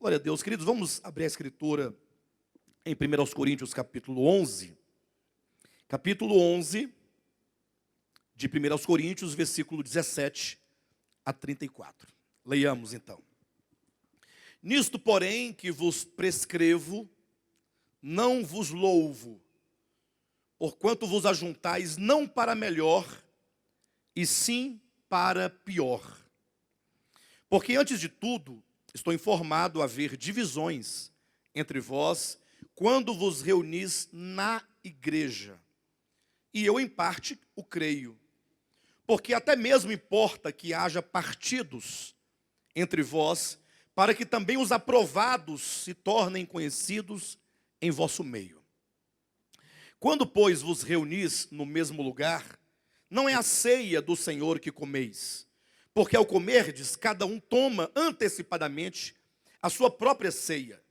Glória a Deus. Queridos, vamos abrir a escritura em 1 Coríntios capítulo 11. Capítulo 11 de 1 Coríntios, versículo 17 a 34. Leiamos então. Nisto, porém, que vos prescrevo, não vos louvo, porquanto vos ajuntais não para melhor, e sim para pior. Porque antes de tudo, estou informado haver divisões entre vós quando vos reunis na igreja. E eu, em parte, o creio. Porque até mesmo importa que haja partidos entre vós, para que também os aprovados se tornem conhecidos em vosso meio. Quando, pois, vos reunis no mesmo lugar, não é a ceia do Senhor que comeis, porque ao comerdes, cada um toma antecipadamente a sua própria ceia.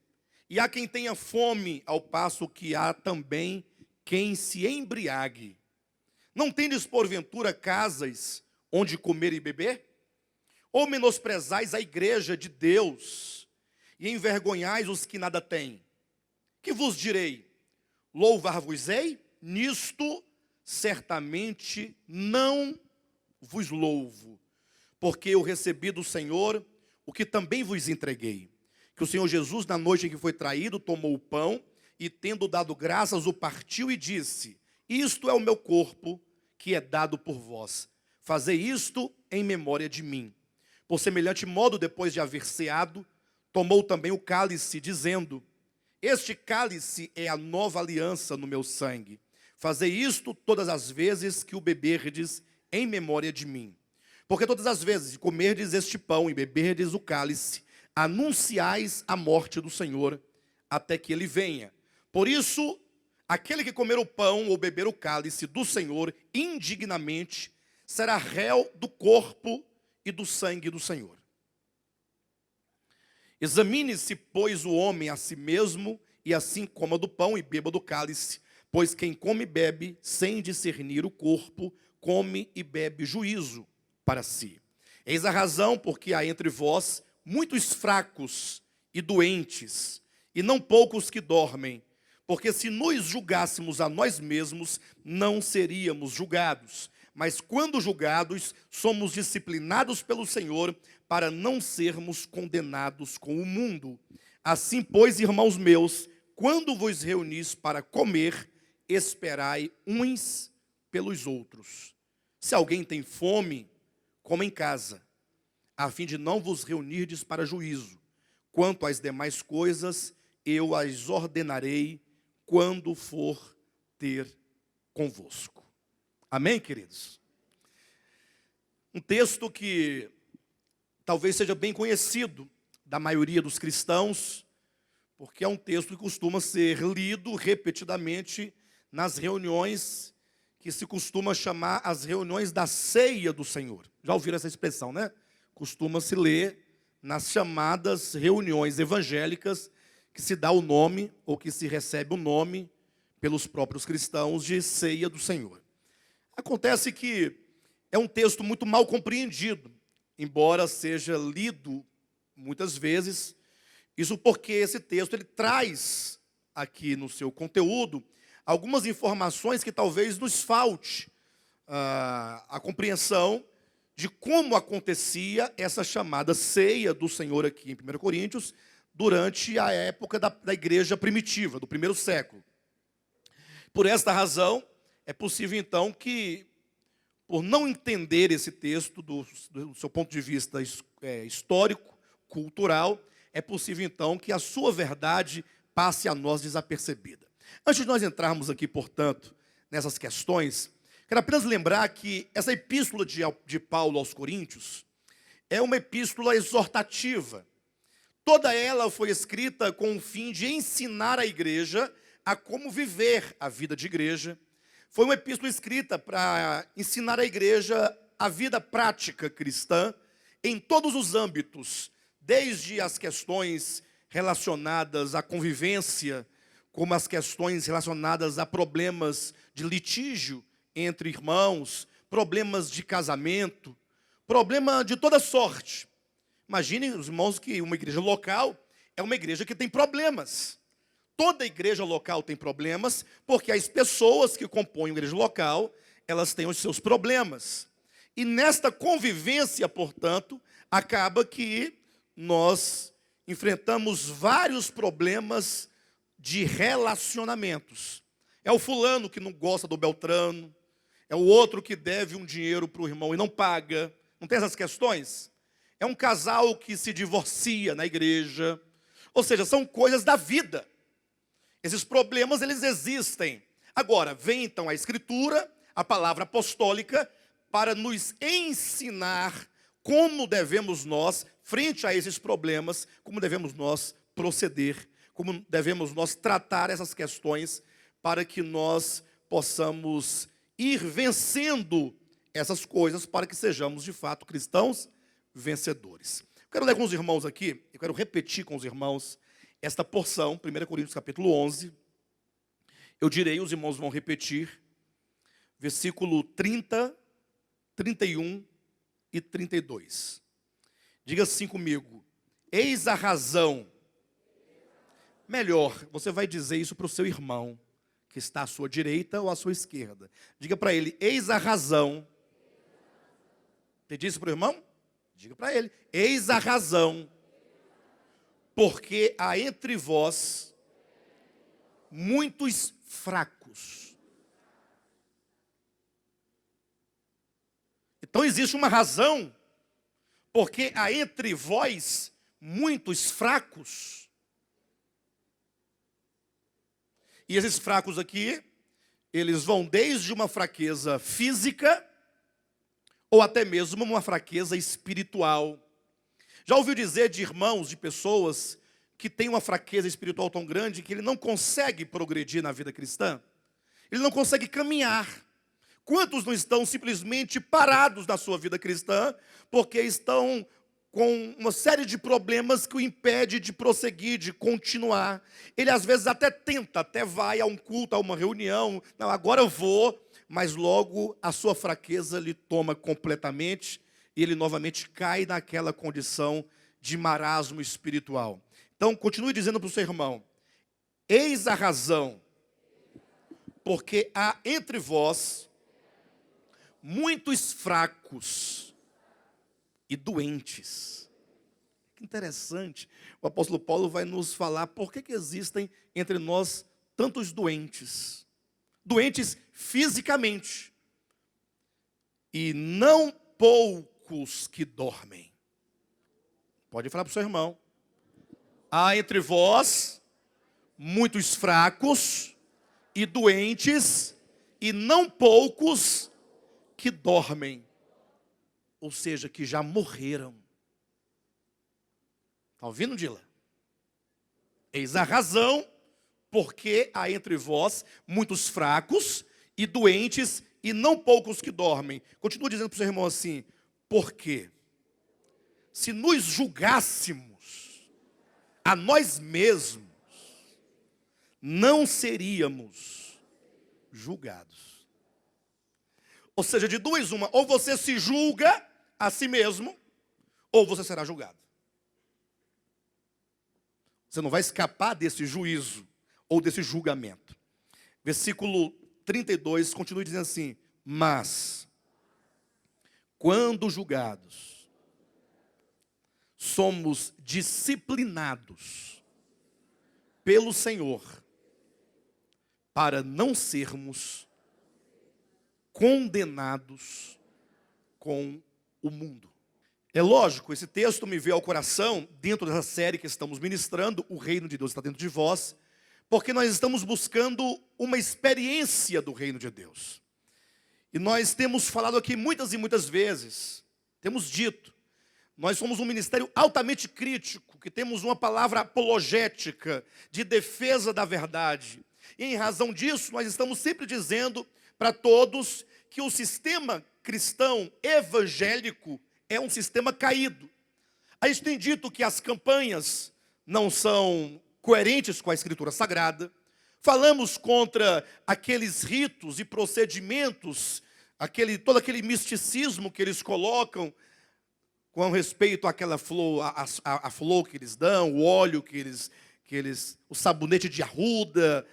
E há quem tenha fome, ao passo que há também quem se embriague. Não tendes porventura casas onde comer e beber? Ou menosprezais a igreja de Deus e envergonhais os que nada têm? Que vos direi? Louvar-vos-ei? Nisto certamente não vos louvo. Porque eu recebi do Senhor o que também vos entreguei. Que o Senhor Jesus, na noite em que foi traído, tomou o pão e, tendo dado graças, o partiu e disse: isto é o meu corpo, que é dado por vós. Fazei isto em memória de mim. Por semelhante modo, depois de haver ceado, tomou também o cálice, dizendo: este cálice é a nova aliança no meu sangue. Fazei isto todas as vezes que o beberdes em memória de mim. Porque todas as vezes que comerdes este pão e beberdes o cálice, anunciais a morte do Senhor, até que ele venha. Por isso, aquele que comer o pão ou beber o cálice do Senhor indignamente, será réu do corpo e do sangue do Senhor. Examine-se, pois, o homem a si mesmo, e assim coma do pão e beba do cálice. Pois quem come e bebe, sem discernir o corpo, come e bebe juízo para si. Eis a razão porque há entre vós muitos fracos e doentes, e não poucos que dormem. Porque se nos julgássemos a nós mesmos, não seríamos julgados. Mas quando julgados, somos disciplinados pelo Senhor, para não sermos condenados com o mundo. Assim, pois, irmãos meus, quando vos reunis para comer, esperai uns pelos outros. Se alguém tem fome, coma em casa, a fim de não vos reunirdes para juízo. Quanto às demais coisas, eu as ordenarei quando for ter convosco. Amém, queridos? Um texto que talvez seja bem conhecido da maioria dos cristãos, porque é um texto que costuma ser lido repetidamente nas reuniões que se costuma chamar as reuniões da ceia do Senhor. Já ouviram essa expressão, né? Costuma-se ler nas chamadas reuniões evangélicas que se dá o nome, ou que se recebe o nome pelos próprios cristãos de ceia do Senhor. Acontece que é um texto muito mal compreendido, embora seja lido muitas vezes. Isso porque esse texto ele traz aqui no seu conteúdo algumas informações que talvez nos falte a compreensão de como acontecia essa chamada ceia do Senhor aqui em 1 Coríntios, durante a época da igreja primitiva, do primeiro século. Por esta razão, é possível então que, por não entender esse texto do seu ponto de vista histórico, cultural, é possível então que a sua verdade passe a nós desapercebida. Antes de nós entrarmos aqui, portanto, nessas questões, quero apenas lembrar que essa epístola de Paulo aos Coríntios é uma epístola exortativa. Toda ela foi escrita com o fim de ensinar a igreja a como viver a vida de igreja. Foi uma epístola escrita para ensinar a igreja a vida prática cristã em todos os âmbitos, desde as questões relacionadas à convivência, como as questões relacionadas a problemas de litígio entre irmãos, problemas de casamento, problema de toda sorte. Imaginem, os irmãos, que uma igreja local é uma igreja que tem problemas. Toda igreja local tem problemas, porque as pessoas que compõem a igreja local, elas têm os seus problemas. E nesta convivência, portanto, acaba que nós enfrentamos vários problemas de relacionamentos. É o fulano que não gosta do Beltrano, é o outro que deve um dinheiro para o irmão e não paga. Não tem essas questões? É um casal que se divorcia na igreja. Ou seja, são coisas da vida. Esses problemas, eles existem. Agora, vem então a Escritura, a palavra apostólica, para nos ensinar como devemos nós, frente a esses problemas, como devemos nós proceder, como devemos nós tratar essas questões, para que nós possamos ir vencendo essas coisas, para que sejamos de fato cristãos vencedores. Eu quero ler com os irmãos aqui, eu quero repetir com os irmãos esta porção, 1 Coríntios capítulo 11. Eu direi, os irmãos vão repetir, versículo 30, 31 e 32. Diga assim comigo: eis a razão. Melhor, você vai dizer isso para o seu irmão, que está à sua direita ou à sua esquerda. Diga para ele: eis a razão. Você disse para o irmão? Diga para ele: eis a razão, porque há entre vós muitos fracos. Então existe uma razão, porque há entre vós muitos fracos. E esses fracos aqui, eles vão desde uma fraqueza física, ou até mesmo uma fraqueza espiritual. Já ouviu dizer de irmãos, de pessoas que têm uma fraqueza espiritual tão grande que ele não consegue progredir na vida cristã? Ele não consegue caminhar. Quantos não estão simplesmente parados na sua vida cristã porque estão com uma série de problemas que o impede de prosseguir, de continuar? Ele às vezes até tenta, até vai a um culto, a uma reunião, não, agora eu vou, mas logo a sua fraqueza lhe toma completamente e ele novamente cai naquela condição de marasmo espiritual. Então, continue dizendo para o seu irmão: eis a razão, porque há entre vós muitos fracos e doentes. Que interessante. O apóstolo Paulo vai nos falar por que existem entre nós tantos doentes. Doentes fisicamente. E não poucos que dormem. Pode falar para o seu irmão: há entre vós muitos fracos e doentes, e não poucos que dormem. Ou seja, que já morreram. Está ouvindo, Dila? Eis a razão, porque há entre vós muitos fracos e doentes, e não poucos que dormem. Continua dizendo para o seu irmão assim: porque se nos julgássemos a nós mesmos, não seríamos julgados. Ou seja, de duas uma: ou você se julga a si mesmo, ou você será julgado. Você não vai escapar desse juízo ou desse julgamento. Versículo 32 continua dizendo assim: mas quando julgados, somos disciplinados pelo Senhor para não sermos condenados com o mundo. É lógico, esse texto me veio ao coração, dentro dessa série que estamos ministrando, O Reino de Deus está dentro de vós, porque nós estamos buscando uma experiência do reino de Deus. E nós temos falado aqui muitas e muitas vezes, temos dito, nós somos um ministério altamente crítico, que temos uma palavra apologética, de defesa da verdade. E em razão disso, nós estamos sempre dizendo para todos que o sistema cristão evangélico é um sistema caído. A gente tem dito que as campanhas não são coerentes com a Escritura Sagrada. Falamos contra aqueles ritos e procedimentos, todo aquele misticismo que eles colocam com respeito àquela flor, a flor que eles dão, o óleo o sabonete de arruda,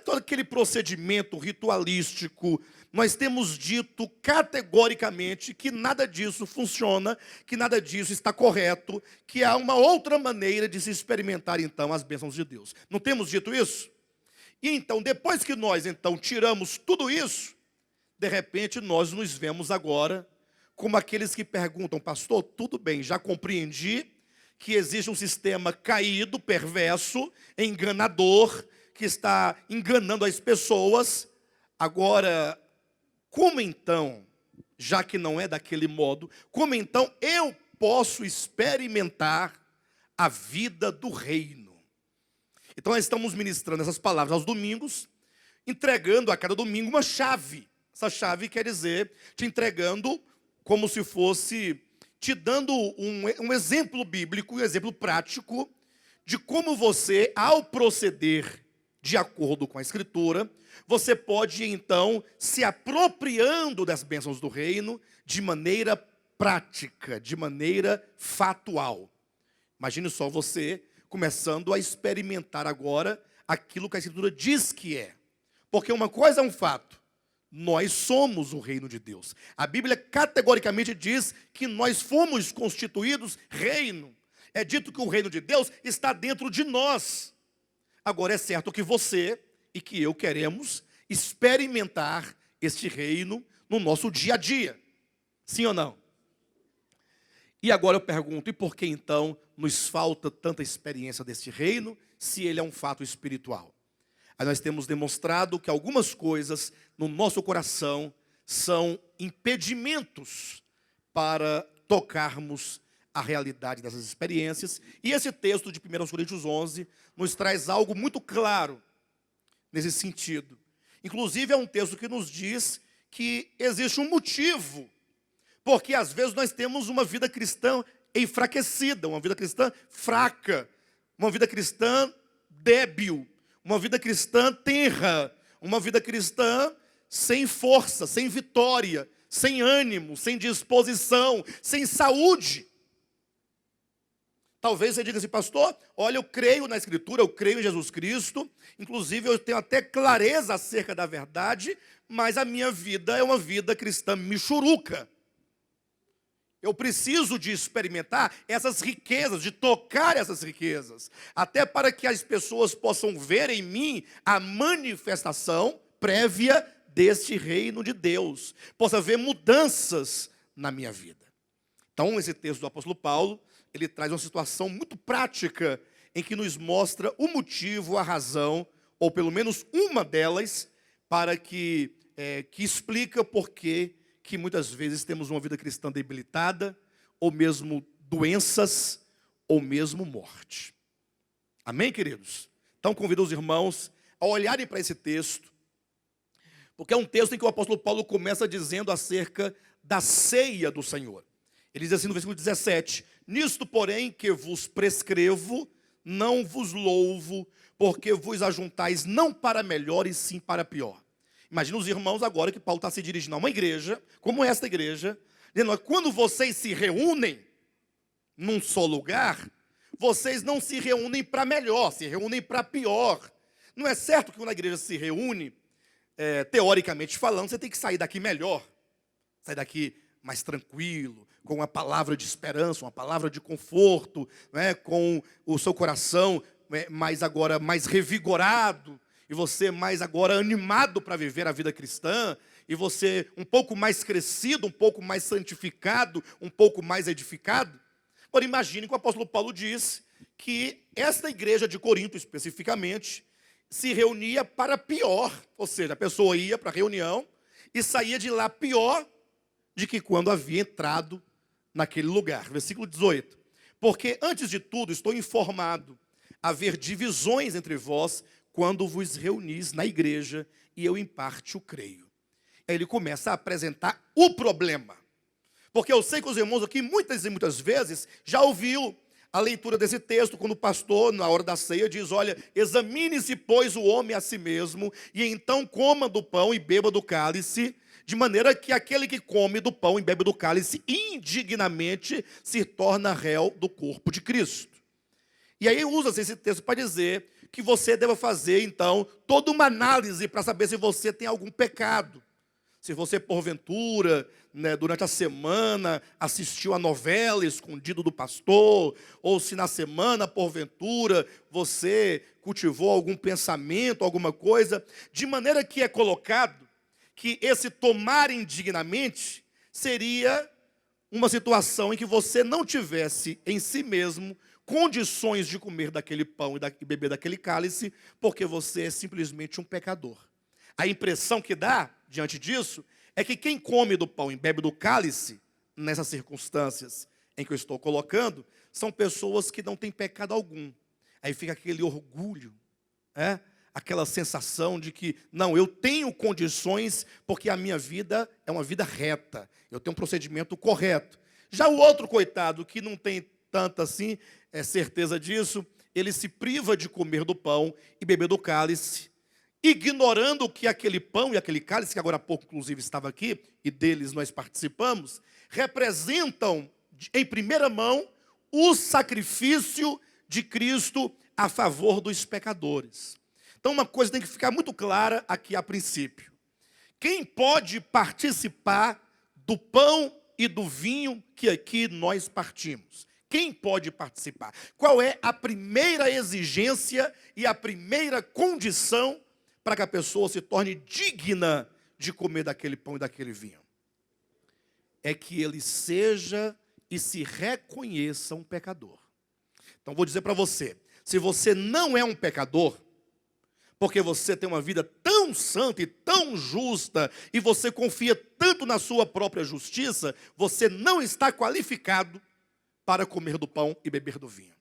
todo aquele procedimento ritualístico. Nós temos dito categoricamente que nada disso funciona, que nada disso está correto, que há uma outra maneira de se experimentar, então, as bênçãos de Deus. Não temos dito isso? E então, depois que nós, então, tiramos tudo isso, de repente, nós nos vemos agora como aqueles que perguntam: pastor, tudo bem, já compreendi que existe um sistema caído, perverso, enganador, que está enganando as pessoas. Agora, como então, já que não é daquele modo, como então eu posso experimentar a vida do reino? Então nós estamos ministrando essas palavras aos domingos, entregando a cada domingo uma chave. Essa chave quer dizer, te entregando como se fosse, te dando um exemplo bíblico, um exemplo prático, de como você, ao proceder de acordo com a Escritura, você pode então se apropriando das bênçãos do reino de maneira prática, de maneira fatual. Imagine só você começando a experimentar agora aquilo que a Escritura diz que é. Porque uma coisa é um fato: nós somos o reino de Deus. A Bíblia categoricamente diz que nós fomos constituídos reino. É dito que o reino de Deus está dentro de nós. Agora é certo que você e que eu queremos experimentar este reino no nosso dia a dia. Sim ou não? E agora eu pergunto: e por que então nos falta tanta experiência deste reino, se ele é um fato espiritual? Aí nós temos demonstrado que algumas coisas no nosso coração são impedimentos para tocarmos a realidade dessas experiências. E esse texto de 1 Coríntios 11 nos traz algo muito claro nesse sentido. Inclusive é um texto que nos diz que existe um motivo, porque às vezes nós temos uma vida cristã enfraquecida, uma vida cristã fraca, uma vida cristã débil, uma vida cristã tenra, uma vida cristã sem força, sem vitória, sem ânimo, sem disposição, sem saúde. Talvez você diga assim: pastor, olha, eu creio na Escritura, eu creio em Jesus Cristo, inclusive eu tenho até clareza acerca da verdade, mas a minha vida é uma vida cristã michuruca. Eu preciso de experimentar essas riquezas, de tocar essas riquezas, até para que as pessoas possam ver em mim a manifestação prévia deste reino de Deus, possa ver mudanças na minha vida. Então, esse texto do apóstolo Paulo, ele traz uma situação muito prática, em que nos mostra o motivo, a razão, ou pelo menos uma delas, para que explica por que muitas vezes temos uma vida cristã debilitada, ou mesmo doenças, ou mesmo morte. Amém, queridos? Então convido os irmãos a olharem para esse texto, porque é um texto em que o apóstolo Paulo começa dizendo acerca da ceia do Senhor. Ele diz assim no versículo 17: nisto, porém, que vos prescrevo, não vos louvo, porque vos ajuntais não para melhor, e sim para pior. Imagina os irmãos agora que Paulo está se dirigindo a uma igreja, como esta igreja, dizendo: quando vocês se reúnem num só lugar, vocês não se reúnem para melhor, se reúnem para pior. Não é certo que quando a igreja se reúne, teoricamente falando, você tem que sair daqui melhor, sair daqui mais tranquilo, com uma palavra de esperança, uma palavra de conforto, né, com o seu coração mais revigorado, e você mais agora animado para viver a vida cristã, e você um pouco mais crescido, um pouco mais santificado, um pouco mais edificado. Agora imagine que o apóstolo Paulo diz que esta igreja de Corinto especificamente se reunia para pior. Ou seja, a pessoa ia para a reunião e saía de lá pior de que quando havia entrado naquele lugar. Versículo 18. Porque antes de tudo estou informado haver divisões entre vós quando vos reunis na igreja, e eu em parte o creio. Aí ele começa a apresentar o problema. Porque eu sei que os irmãos aqui muitas e muitas vezes já ouviu a leitura desse texto, quando o pastor, na hora da ceia, diz: olha, examine-se, pois, o homem a si mesmo, e então coma do pão e beba do cálice, de maneira que aquele que come do pão e bebe do cálice indignamente se torna réu do corpo de Cristo. E aí usa-se esse texto para dizer que você deve fazer, então, toda uma análise para saber se você tem algum pecado. Se você, porventura, durante a semana, assistiu a novela escondido do pastor, ou se na semana, porventura, você cultivou algum pensamento, alguma coisa, de maneira que é colocado que esse tomar indignamente seria uma situação em que você não tivesse em si mesmo condições de comer daquele pão e beber daquele cálice, porque você é simplesmente um pecador. A impressão que dá, diante disso, é que quem come do pão e bebe do cálice, nessas circunstâncias em que eu estou colocando, são pessoas que não têm pecado algum. Aí fica aquele orgulho, aquela sensação de que, não, eu tenho condições, porque a minha vida é uma vida reta, eu tenho um procedimento correto. Já o outro coitado, que não tem tanta assim certeza disso, ele se priva de comer do pão e beber do cálice, ignorando que aquele pão e aquele cálice, que agora há pouco inclusive estava aqui, e deles nós participamos, representam em primeira mão o sacrifício de Cristo a favor dos pecadores. Então uma coisa tem que ficar muito clara aqui a princípio. Quem pode participar do pão e do vinho que aqui nós partimos? Quem pode participar? Qual é a primeira exigência e a primeira condição para que a pessoa se torne digna de comer daquele pão e daquele vinho? É que ele seja e se reconheça um pecador. Então vou dizer para você, se você não é um pecador, porque você tem uma vida tão santa e tão justa, e você confia tanto na sua própria justiça, você não está qualificado para comer do pão e beber do vinho.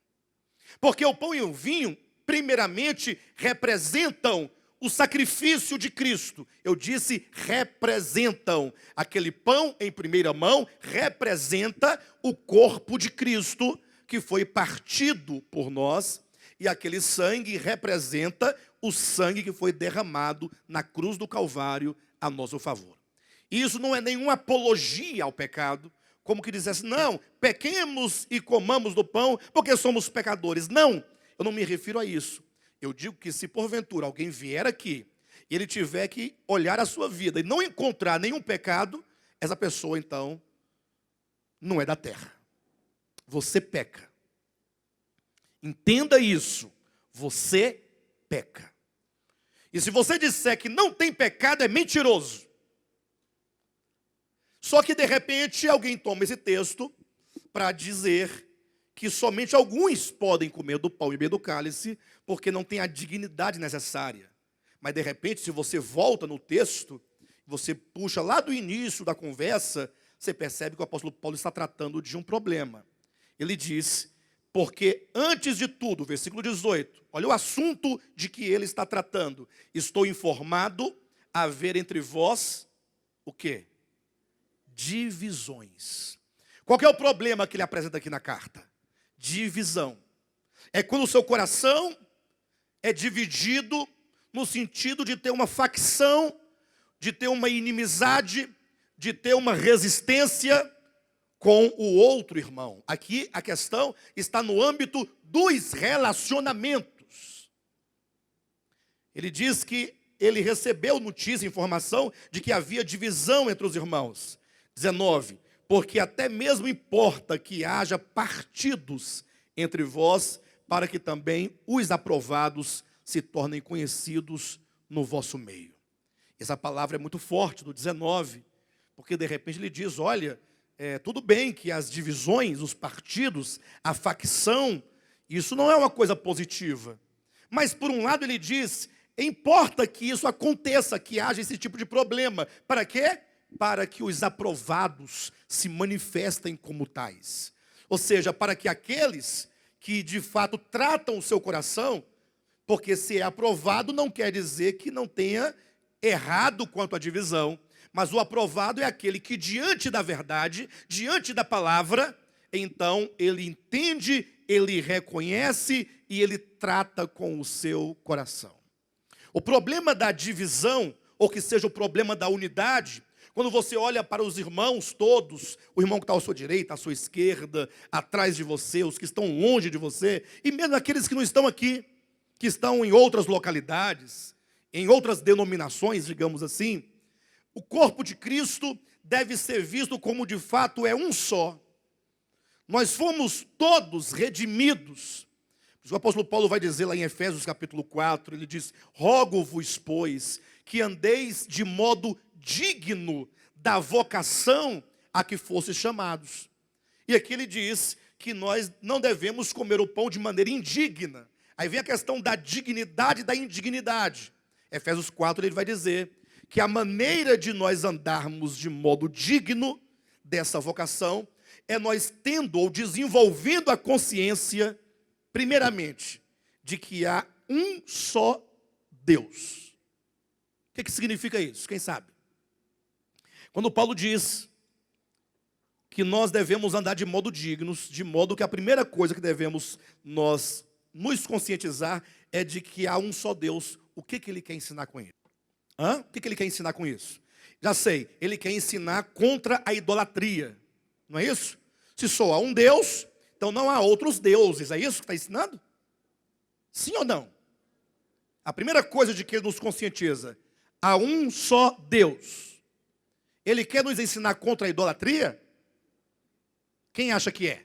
Porque o pão e o vinho, primeiramente, representam o sacrifício de Cristo. Eu disse representam. Aquele pão, em primeira mão, representa o corpo de Cristo, que foi partido por nós, e aquele sangue representa o sangue que foi derramado na cruz do Calvário a nosso favor. E isso não é nenhuma apologia ao pecado, como que dissesse, não, pequemos e comamos do pão, porque somos pecadores. Não, eu não me refiro a isso. Eu digo que se porventura alguém vier aqui, e ele tiver que olhar a sua vida e não encontrar nenhum pecado, essa pessoa então não é da terra. Você peca. Entenda isso. Você peca. E se você disser que não tem pecado, é mentiroso. Só que de repente alguém toma esse texto para dizer que somente alguns podem comer do pão e beber do cálice, porque não tem a dignidade necessária. Mas de repente, se você volta no texto, você puxa lá do início da conversa, você percebe que o apóstolo Paulo está tratando de um problema. Ele diz, porque antes de tudo, versículo 18, olha o assunto de que ele está tratando. Estou informado a haver entre vós, o quê? Divisões. Qual que é o problema que ele apresenta aqui na carta? Divisão. É quando o seu coração é dividido no sentido de ter uma facção, de ter uma inimizade, de ter uma resistência com o outro irmão. Aqui a questão está no âmbito dos relacionamentos. Ele diz que ele recebeu notícia, informação de que havia divisão entre os irmãos. 19, porque até mesmo importa que haja partidos entre vós, para que também os aprovados se tornem conhecidos no vosso meio. Essa palavra é muito forte, do 19, porque de repente ele diz, olha, tudo bem que as divisões, os partidos, a facção, isso não é uma coisa positiva. Mas por um lado ele diz, Importa que isso aconteça, que haja esse tipo de problema. Para quê? Para que os aprovados se manifestem como tais. Ou seja, para que aqueles que de fato tratam o seu coração, porque se é aprovado não quer dizer que não tenha errado quanto à divisão, mas o aprovado é aquele que diante da verdade, diante da palavra, então ele entende, ele reconhece e ele trata com o seu coração. O problema da divisão, ou que seja o problema da unidade, quando você olha para os irmãos todos, o irmão que está à sua direita, à sua esquerda, atrás de você, os que estão longe de você, e mesmo aqueles que não estão aqui, que estão em outras localidades, em outras denominações, digamos assim, o corpo de Cristo deve ser visto como de fato é um só. Nós fomos todos redimidos. O apóstolo Paulo vai dizer lá em Efésios capítulo 4, ele diz: rogo-vos, pois, que andeis de modo digno da vocação a que fostes chamados. E aqui ele diz que nós não devemos comer o pão de maneira indigna. Aí vem a questão da dignidade e da indignidade. Efésios 4 ele vai dizer que a maneira de nós andarmos de modo digno dessa vocação é nós tendo ou desenvolvendo a consciência, primeiramente, de que há um só Deus. O que significa isso? Quem sabe? Quando Paulo diz que nós devemos andar de modo dignos, de modo que a primeira coisa que devemos nós nos conscientizar é de que há um só Deus. O que ele quer ensinar com isso? O que ele quer ensinar com isso? Já sei, ele quer ensinar contra a idolatria. Não é isso? Se só há um Deus, então não há outros deuses. É isso que está ensinando? Sim ou não? A primeira coisa de que ele nos conscientiza, há um só Deus. Ele quer nos ensinar contra a idolatria? Quem acha que é?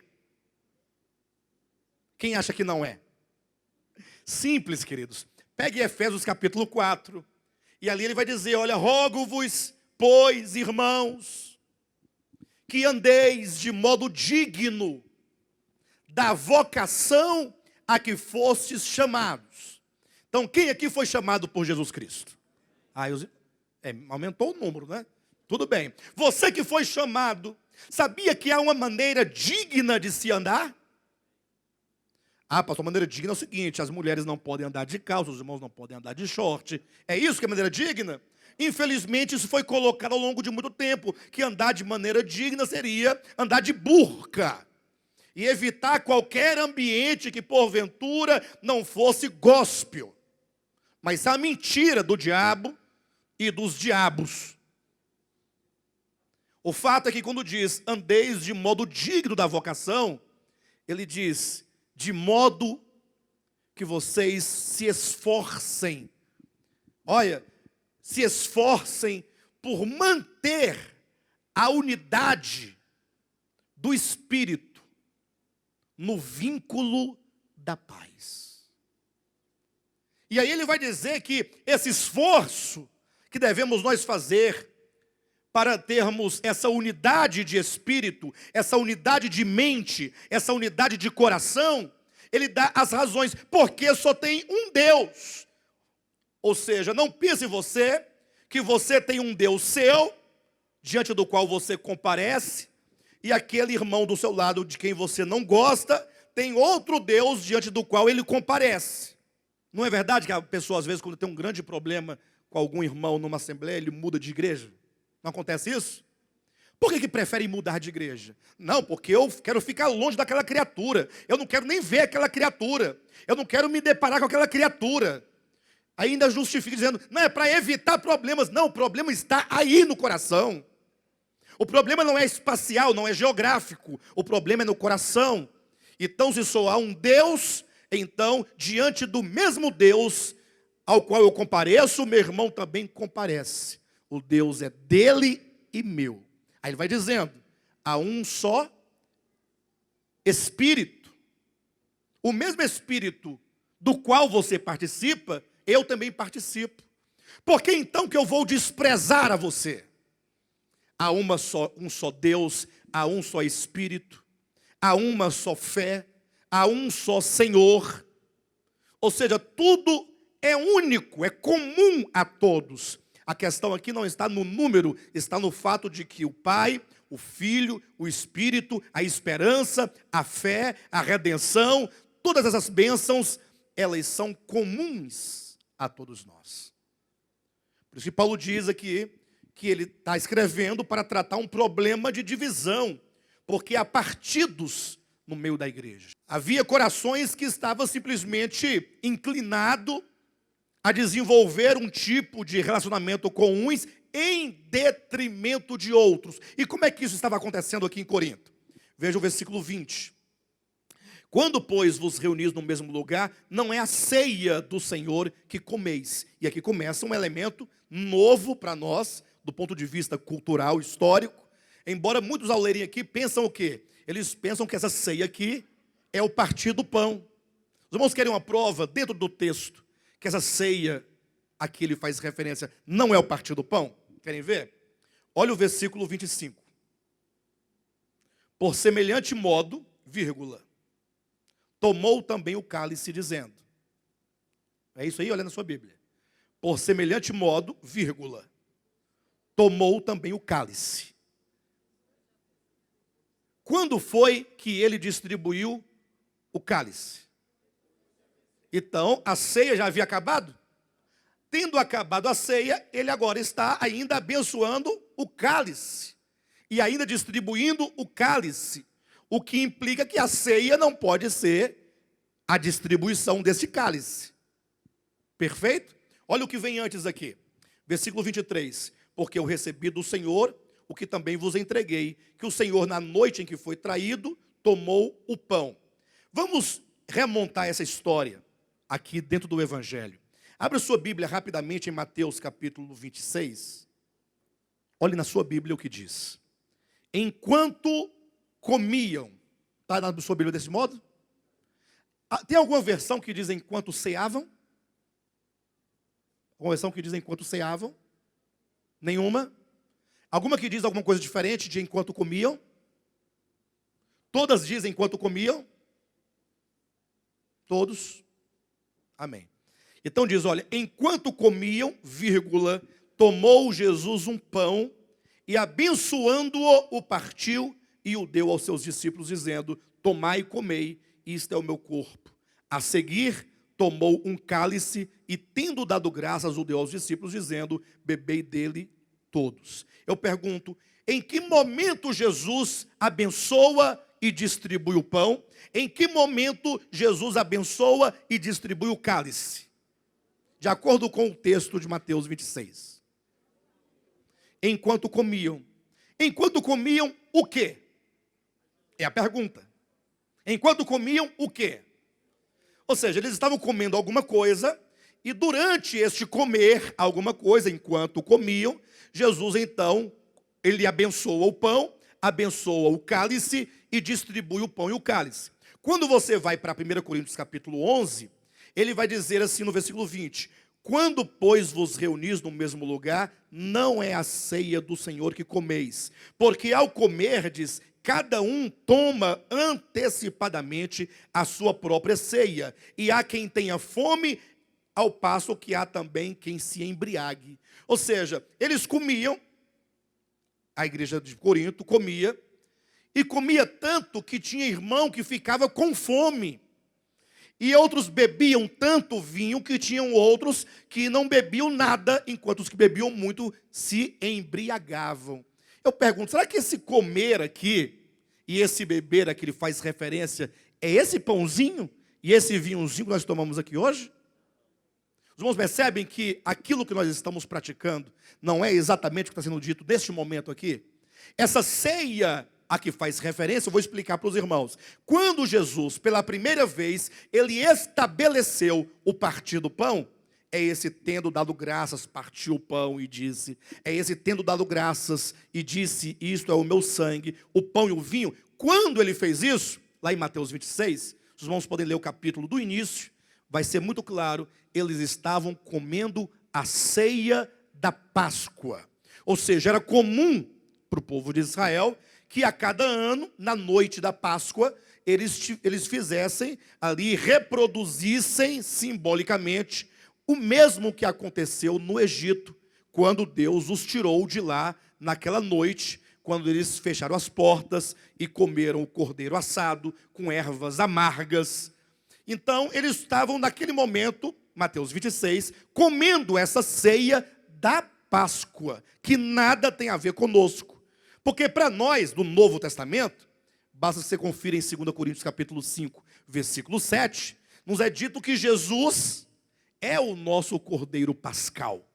Quem acha que não é? Simples, queridos. Pegue Efésios capítulo 4. E ali ele vai dizer, olha, rogo-vos, pois, irmãos, que andeis de modo digno da vocação a que fostes chamados. Então, quem aqui foi chamado por Jesus Cristo? Aumentou o número, né? Tudo bem. Você que foi chamado, sabia que há uma maneira digna de se andar? Pastor, a maneira digna é o seguinte, as mulheres não podem andar de calça, os irmãos não podem andar de short. É isso que é maneira digna? Infelizmente, isso foi colocado ao longo de muito tempo, que andar de maneira digna seria andar de burca. E evitar qualquer ambiente que, porventura, não fosse gospel. Mas a mentira do diabo e dos diabos. O fato é que quando diz, andeis de modo digno da vocação, ele diz, de modo que vocês se esforcem. Olha, se esforcem por manter a unidade do Espírito no vínculo da paz. E aí ele vai dizer que esse esforço que devemos nós fazer para termos essa unidade de espírito, essa unidade de mente, essa unidade de coração, ele dá as razões, porque só tem um Deus. Ou seja, não pense você que você tem um Deus seu, diante do qual você comparece, e aquele irmão do seu lado de quem você não gosta, tem outro Deus diante do qual ele comparece. Não é verdade que a pessoa, às vezes, quando tem um grande problema com algum irmão numa assembleia, ele muda de igreja? Não acontece isso? Por que prefere mudar de igreja? Não, porque eu quero ficar longe daquela criatura. Eu não quero nem ver aquela criatura. Eu não quero me deparar com aquela criatura. Ainda justifica dizendo, não, é para evitar problemas. Não, o problema está aí no coração. O problema não é espacial, não é geográfico. O problema é no coração. Então, se só há um Deus, então, diante do mesmo Deus ao qual eu compareço, meu irmão também comparece. O Deus é dele e meu. Aí ele vai dizendo, há um só Espírito. O mesmo Espírito do qual você participa, eu também participo. Por que então que eu vou desprezar a você? Há um só Deus, há um só Espírito, há uma só fé, há um só Senhor. Ou seja, tudo é único, é comum a todos. A questão aqui não está no número, está no fato de que o Pai, o Filho, o Espírito, a esperança, a fé, a redenção, todas essas bênçãos, elas são comuns a todos nós. Por isso que Paulo diz aqui que ele está escrevendo para tratar um problema de divisão, porque há partidos no meio da igreja. Havia corações que estavam simplesmente inclinados a desenvolver um tipo de relacionamento com uns em detrimento de outros. E como é que isso estava acontecendo aqui em Corinto? Veja o versículo 20. Quando, pois, vos reunis no mesmo lugar, não é a ceia do Senhor que comeis. E aqui começa um elemento novo para nós, do ponto de vista cultural, histórico. Embora muitos ao lerem aqui pensam o quê? Eles pensam que essa ceia aqui é o partir do pão. Os irmãos querem uma prova dentro do texto que essa ceia, aqui ele faz referência, não é o partir do pão? Querem ver? Olha o versículo 25. Por semelhante modo, vírgula, tomou também o cálice, dizendo. É isso aí, olha na sua Bíblia. Por semelhante modo, vírgula, tomou também o cálice. Quando foi que ele distribuiu o cálice? Então, a ceia já havia acabado? Tendo acabado a ceia, ele agora está ainda abençoando o cálice. E ainda distribuindo o cálice. O que implica que a ceia não pode ser a distribuição desse cálice. Perfeito? Olha o que vem antes aqui. Versículo 23. Porque eu recebi do Senhor o que também vos entreguei, que o Senhor, na noite em que foi traído, tomou o pão. Vamos remontar essa história aqui dentro do Evangelho. Abra sua Bíblia rapidamente em Mateus capítulo 26. Olhe na sua Bíblia o que diz. Enquanto comiam, está na sua Bíblia desse modo? Tem alguma versão que diz enquanto ceavam? Alguma versão que diz enquanto ceavam? Nenhuma? Alguma que diz alguma coisa diferente de enquanto comiam? Todas dizem enquanto comiam? Todos? Amém. Então diz, olha, enquanto comiam, vírgula, tomou Jesus um pão e abençoando-o, o partiu e o deu aos seus discípulos, dizendo, tomai e comei, isto é o meu corpo. A seguir, tomou um cálice e, tendo dado graças, o deu aos discípulos, dizendo, bebei dele todos. Eu pergunto, em que momento Jesus abençoa e distribui o pão? Em que momento Jesus abençoa e distribui o cálice? De acordo com o texto de Mateus 26. Enquanto comiam. Enquanto comiam o quê? É a pergunta. Enquanto comiam o quê? Ou seja, eles estavam comendo alguma coisa, e durante este comer alguma coisa, enquanto comiam, Jesus então, ele abençoa o pão, abençoa o cálice e distribui o pão e o cálice. Quando você vai para 1 Coríntios capítulo 11, ele vai dizer assim no versículo 20, quando, pois, vos reunis no mesmo lugar, não é a ceia do Senhor que comeis, porque ao comerdes, cada um toma antecipadamente a sua própria ceia, e há quem tenha fome, ao passo que há também quem se embriague. Ou seja, eles comiam, a igreja de Corinto comia, e comia tanto que tinha irmão que ficava com fome. E outros bebiam tanto vinho que tinham outros que não bebiam nada, enquanto os que bebiam muito se embriagavam. Eu pergunto, será que esse comer aqui e esse beber a que ele faz referência é esse pãozinho e esse vinhozinho que nós tomamos aqui hoje? Os irmãos percebem que aquilo que nós estamos praticando não é exatamente o que está sendo dito neste momento aqui? Essa ceia a que faz referência, eu vou explicar para os irmãos. Quando Jesus, pela primeira vez, ele estabeleceu o partir do pão, é esse tendo dado graças, partiu o pão e disse, é esse tendo dado graças e disse, isto é o meu sangue, o pão e o vinho. Quando ele fez isso, lá em Mateus 26, os irmãos podem ler o capítulo do início, vai ser muito claro, eles estavam comendo a ceia da Páscoa. Ou seja, era comum para o povo de Israel que a cada ano, na noite da Páscoa, eles fizessem ali, reproduzissem simbolicamente O mesmo que aconteceu no Egito, quando Deus os tirou de lá naquela noite, quando eles fecharam as portas e comeram o cordeiro assado com ervas amargas. Então, eles estavam naquele momento, Mateus 26, comendo essa ceia da Páscoa, que nada tem a ver conosco. Porque para nós, do Novo Testamento, basta você conferir em 2 Coríntios capítulo 5, versículo 7, nos é dito que Jesus é o nosso cordeiro pascal.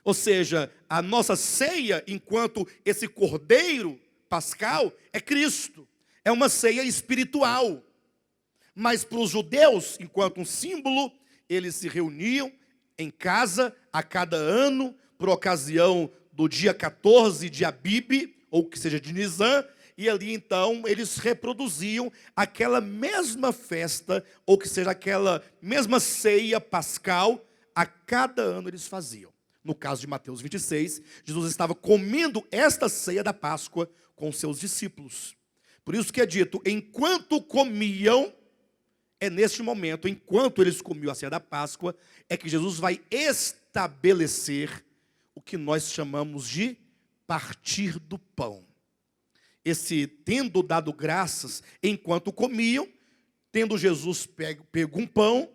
Ou seja, a nossa ceia, enquanto esse cordeiro pascal, é Cristo. É uma ceia espiritual. Mas para os judeus, enquanto um símbolo, eles se reuniam em casa a cada ano, por ocasião do dia 14 de Abib, ou que seja de Nisan, e ali então eles reproduziam aquela mesma festa, ou que seja aquela mesma ceia pascal, a cada ano eles faziam. No caso de Mateus 26, Jesus estava comendo esta ceia da Páscoa com seus discípulos. Por isso que é dito, enquanto comiam, é neste momento, enquanto eles comiam a ceia da Páscoa, é que Jesus vai estabelecer o que nós chamamos de partir do pão. Esse tendo dado graças enquanto comiam, tendo Jesus pego um pão,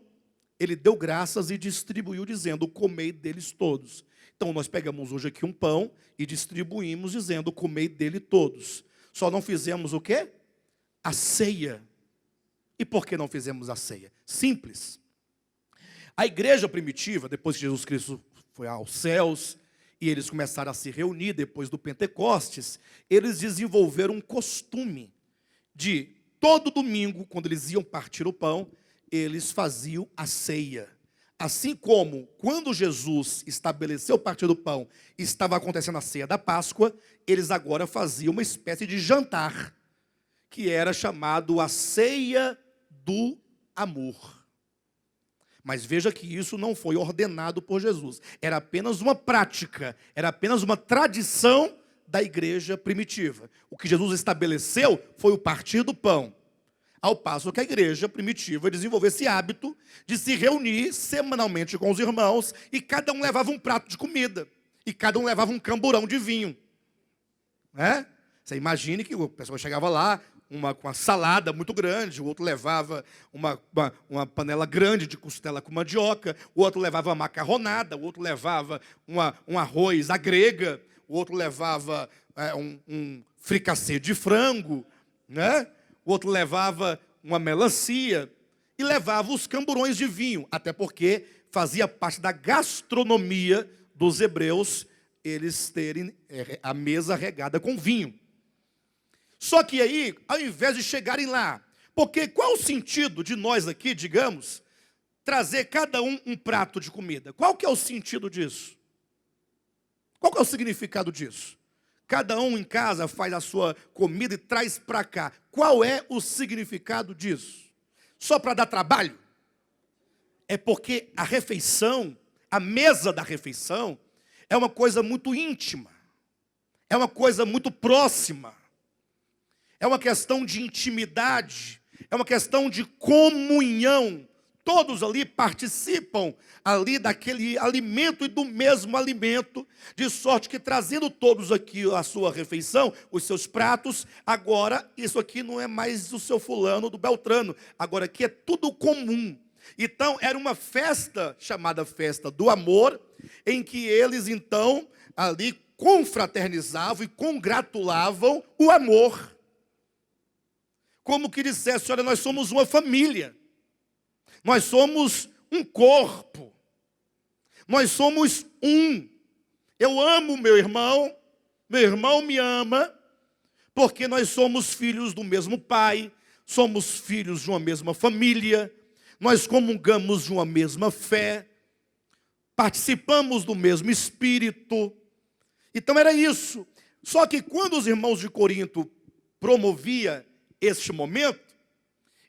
ele deu graças e distribuiu, dizendo, comei deles todos. Então, nós pegamos hoje aqui um pão e distribuímos, dizendo, comei dele todos. Só não fizemos o quê? A ceia. E por que não fizemos a ceia? Simples. A igreja primitiva, depois que Jesus Cristo foi aos céus, e eles começaram a se reunir depois do Pentecostes, eles desenvolveram um costume de, todo domingo, quando eles iam partir o pão, eles faziam a ceia. Assim como, quando Jesus estabeleceu o partir do pão, estava acontecendo a ceia da Páscoa, eles agora faziam uma espécie de jantar, que era chamado a ceia do amor. Mas veja que isso não foi ordenado por Jesus. Era apenas uma prática, era apenas uma tradição da igreja primitiva. O que Jesus estabeleceu foi o partir do pão. Ao passo que a igreja primitiva desenvolveu esse hábito de se reunir semanalmente com os irmãos e cada um levava um prato de comida. E cada um levava um camburão de vinho. Né? Você imagine que a pessoa chegava lá com uma salada muito grande, o outro levava uma panela grande de costela com mandioca, o outro levava uma macarronada, o outro levava um arroz à grega, o outro levava um fricassê de frango, né? O outro levava uma melancia e levava os camburões de vinho, até porque fazia parte da gastronomia dos hebreus eles terem a mesa regada com vinho. Só que aí, ao invés de chegarem lá, porque qual o sentido de nós aqui, digamos, trazer cada um prato de comida? Qual que é o sentido disso? Qual que é o significado disso? Cada um em casa faz a sua comida e traz para cá. Qual é o significado disso? Só para dar trabalho? É porque a refeição, a mesa da refeição, é uma coisa muito íntima. É uma coisa muito próxima. É uma questão de intimidade. É uma questão de comunhão. Todos ali participam ali daquele alimento e do mesmo alimento, de sorte que trazendo todos aqui a sua refeição, os seus pratos, agora isso aqui não é mais do seu fulano, do Beltrano, agora aqui é tudo comum. Então era uma festa chamada festa do amor, em que eles então ali confraternizavam e congratulavam o amor. Como que dissesse, olha, nós somos uma família. Nós somos um corpo. Nós somos um. Eu amo meu irmão me ama, porque nós somos filhos do mesmo pai, somos filhos de uma mesma família, nós comungamos de uma mesma fé, participamos do mesmo espírito. Então era isso. Só que quando os irmãos de Corinto promoviam este momento,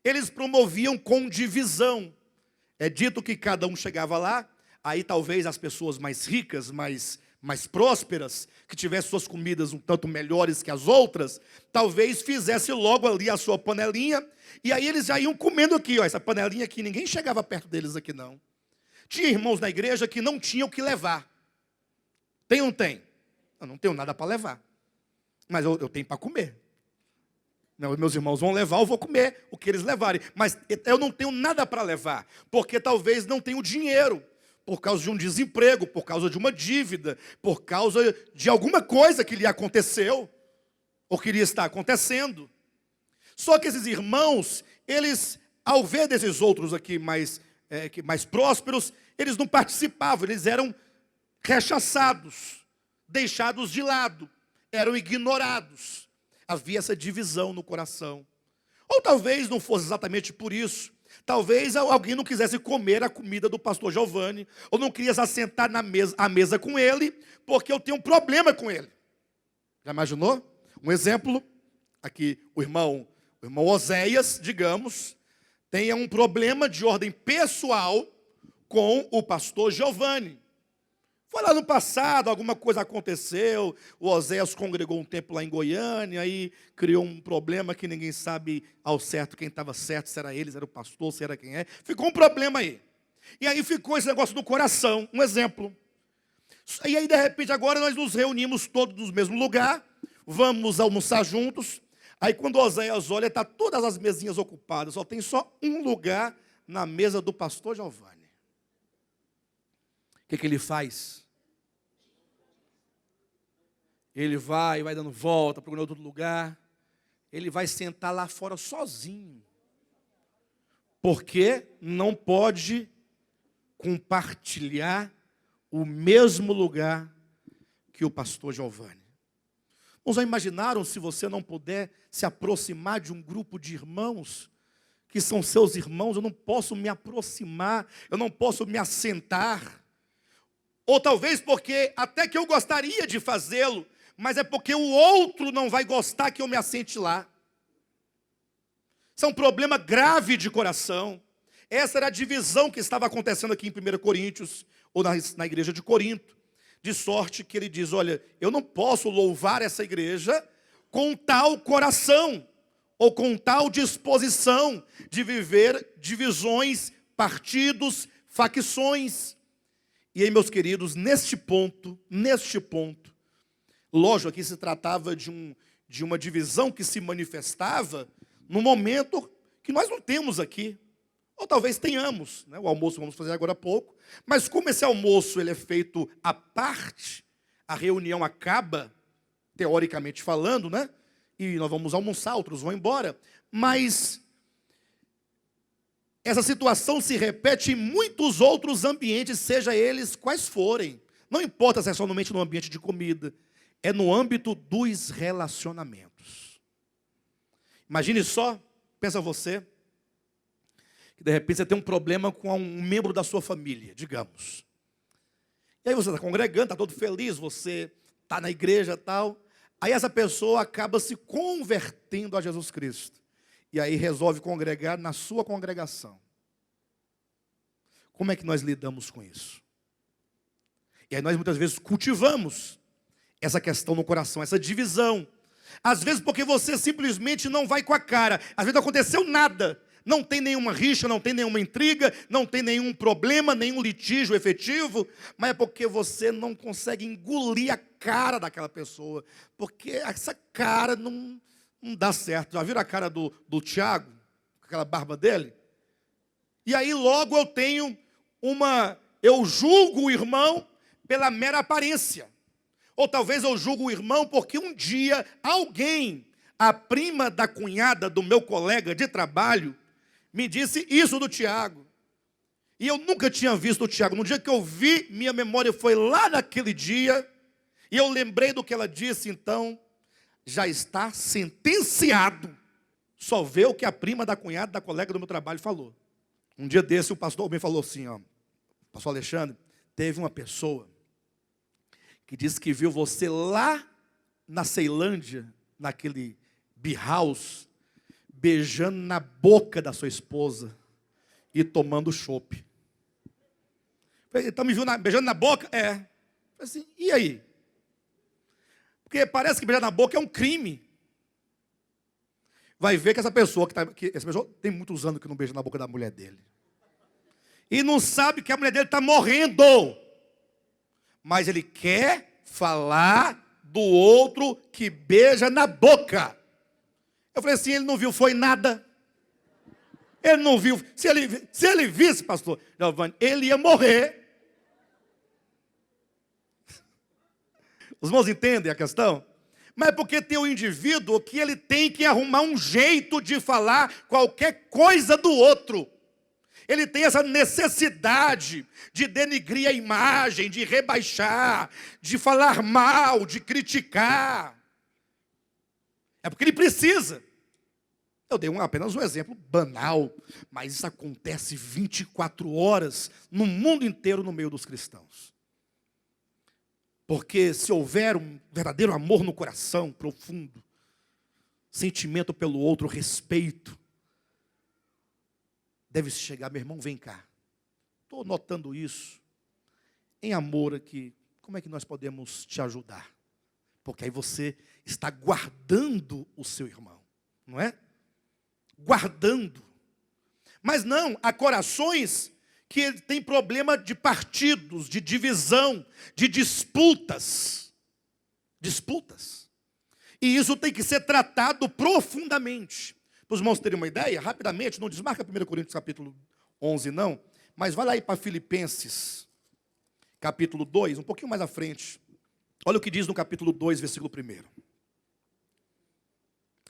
eles promoviam com divisão. É dito que cada um chegava lá, aí talvez as pessoas mais ricas, mais prósperas, que tivessem suas comidas um tanto melhores que as outras, talvez fizesse logo ali a sua panelinha, e aí eles já iam comendo aqui, ó, essa panelinha aqui, ninguém chegava perto deles aqui não. Tinha irmãos na igreja que não tinham o que levar. Tem ou não tem? Eu não tenho nada para levar. Mas eu tenho para comer. Não, meus irmãos vão levar, eu vou comer o que eles levarem. Mas eu não tenho nada para levar, porque talvez não tenho dinheiro, por causa de um desemprego, por causa de uma dívida, por causa de alguma coisa que lhe aconteceu, ou que lhe está acontecendo. Só que esses irmãos, eles, ao ver desses outros aqui mais prósperos, eles não participavam, eles eram rechaçados, deixados de lado, eram ignorados. Havia essa divisão no coração. Ou talvez não fosse exatamente por isso. Talvez alguém não quisesse comer a comida do pastor Giovanni, ou não queria se assentar à mesa com ele, porque eu tenho um problema com ele. Já imaginou? Um exemplo, aqui o irmão Oséias, digamos, tenha um problema de ordem pessoal com o pastor Giovanni. Foi lá no passado, alguma coisa aconteceu, o Oséias congregou um tempo lá em Goiânia, aí criou um problema que ninguém sabe ao certo quem estava certo, se era ele, se era o pastor, se era quem é. Ficou um problema aí. E aí ficou esse negócio do coração, um exemplo. E aí, de repente, agora nós nos reunimos todos no mesmo lugar, vamos almoçar juntos. Aí quando o Oséias olha, está todas as mesinhas ocupadas, só um lugar na mesa do pastor Giovanni. O que ele faz? Ele vai dando volta, procurando outro lugar. Ele vai sentar lá fora sozinho. Porque não pode compartilhar o mesmo lugar que o pastor Giovanni. Uns já imaginaram se você não puder se aproximar de um grupo de irmãos que são seus irmãos, eu não posso me aproximar, eu não posso me assentar. Ou talvez porque até que eu gostaria de fazê-lo, mas é porque o outro não vai gostar que eu me assente lá. Isso é um problema grave de coração. Essa era a divisão que estava acontecendo aqui em 1 Coríntios, ou na igreja de Corinto. De sorte que ele diz, olha, eu não posso louvar essa igreja com tal coração, ou com tal disposição de viver divisões, partidos, facções. E aí, meus queridos, neste ponto, lógico, aqui se tratava de uma divisão que se manifestava no momento que nós não temos aqui. Ou talvez tenhamos, né? O almoço vamos fazer agora há pouco. Mas como esse almoço ele é feito à parte, a reunião acaba, teoricamente falando, né? E nós vamos almoçar, outros vão embora. Mas essa situação se repete em muitos outros ambientes, seja eles quais forem. Não importa se é somente no ambiente de comida, é no âmbito dos relacionamentos. Imagine só, pensa você, que de repente você tem um problema com um membro da sua família, digamos. E aí você está congregando, está todo feliz, você está na igreja e tal. Aí essa pessoa acaba se convertendo a Jesus Cristo. E aí resolve congregar na sua congregação. Como é que nós lidamos com isso? E aí nós muitas vezes cultivamos essa questão no coração, essa divisão. Às vezes porque você simplesmente não vai com a cara. Às vezes não aconteceu nada. Não tem nenhuma rixa, não tem nenhuma intriga, não tem nenhum problema, nenhum litígio efetivo, mas é porque você não consegue engolir a cara daquela pessoa. Porque essa cara não dá certo. Já viram a cara do Tiago? Aquela barba dele? E aí logo eu julgo o irmão pela mera aparência. Ou talvez eu julgo o irmão porque um dia alguém, a prima da cunhada do meu colega de trabalho, me disse isso do Tiago. E eu nunca tinha visto o Tiago. No dia que eu vi, minha memória foi lá naquele dia, e eu lembrei do que ela disse, então já está sentenciado. Só vê o que a prima da cunhada da colega do meu trabalho falou. Um dia desse o pastor me falou assim, ó, pastor Alexandre, teve uma pessoa que disse que viu você lá na Ceilândia, naquele beerhouse, beijando na boca da sua esposa e tomando chopp. Então me viu beijando na boca? É. Falei assim, e aí? Porque parece que beijar na boca é um crime. Vai ver que essa pessoa tem muitos anos que não beija na boca da mulher dele. e não sabe que a mulher dele está morrendo, mas ele quer falar do outro que beija na boca. Eu falei assim, ele não viu, foi nada. Ele não viu. Se ele visse, pastor Giovanni, ele ia morrer. Os irmãos entendem a questão? Mas é porque tem um indivíduo que ele tem que arrumar um jeito de falar qualquer coisa do outro. Ele tem essa necessidade de denigrir a imagem, de rebaixar, de falar mal, de criticar. É porque ele precisa. Eu dei apenas um exemplo banal, mas isso acontece 24 horas no mundo inteiro no meio dos cristãos. Porque se houver um verdadeiro amor no coração, profundo, sentimento pelo outro, respeito, deve-se chegar, meu irmão, vem cá. Estou notando isso. Em amor aqui, como é que nós podemos te ajudar? Porque aí você está guardando o seu irmão, não é? Guardando. Mas não, há corações que têm problema de partidos, de divisão, de disputas. Disputas. E isso tem que ser tratado profundamente. Para os irmãos terem uma ideia, rapidamente, não desmarca 1 Coríntios capítulo 11 não, mas vai lá aí para Filipenses, capítulo 2, um pouquinho mais à frente. Olha o que diz no capítulo 2, versículo 1.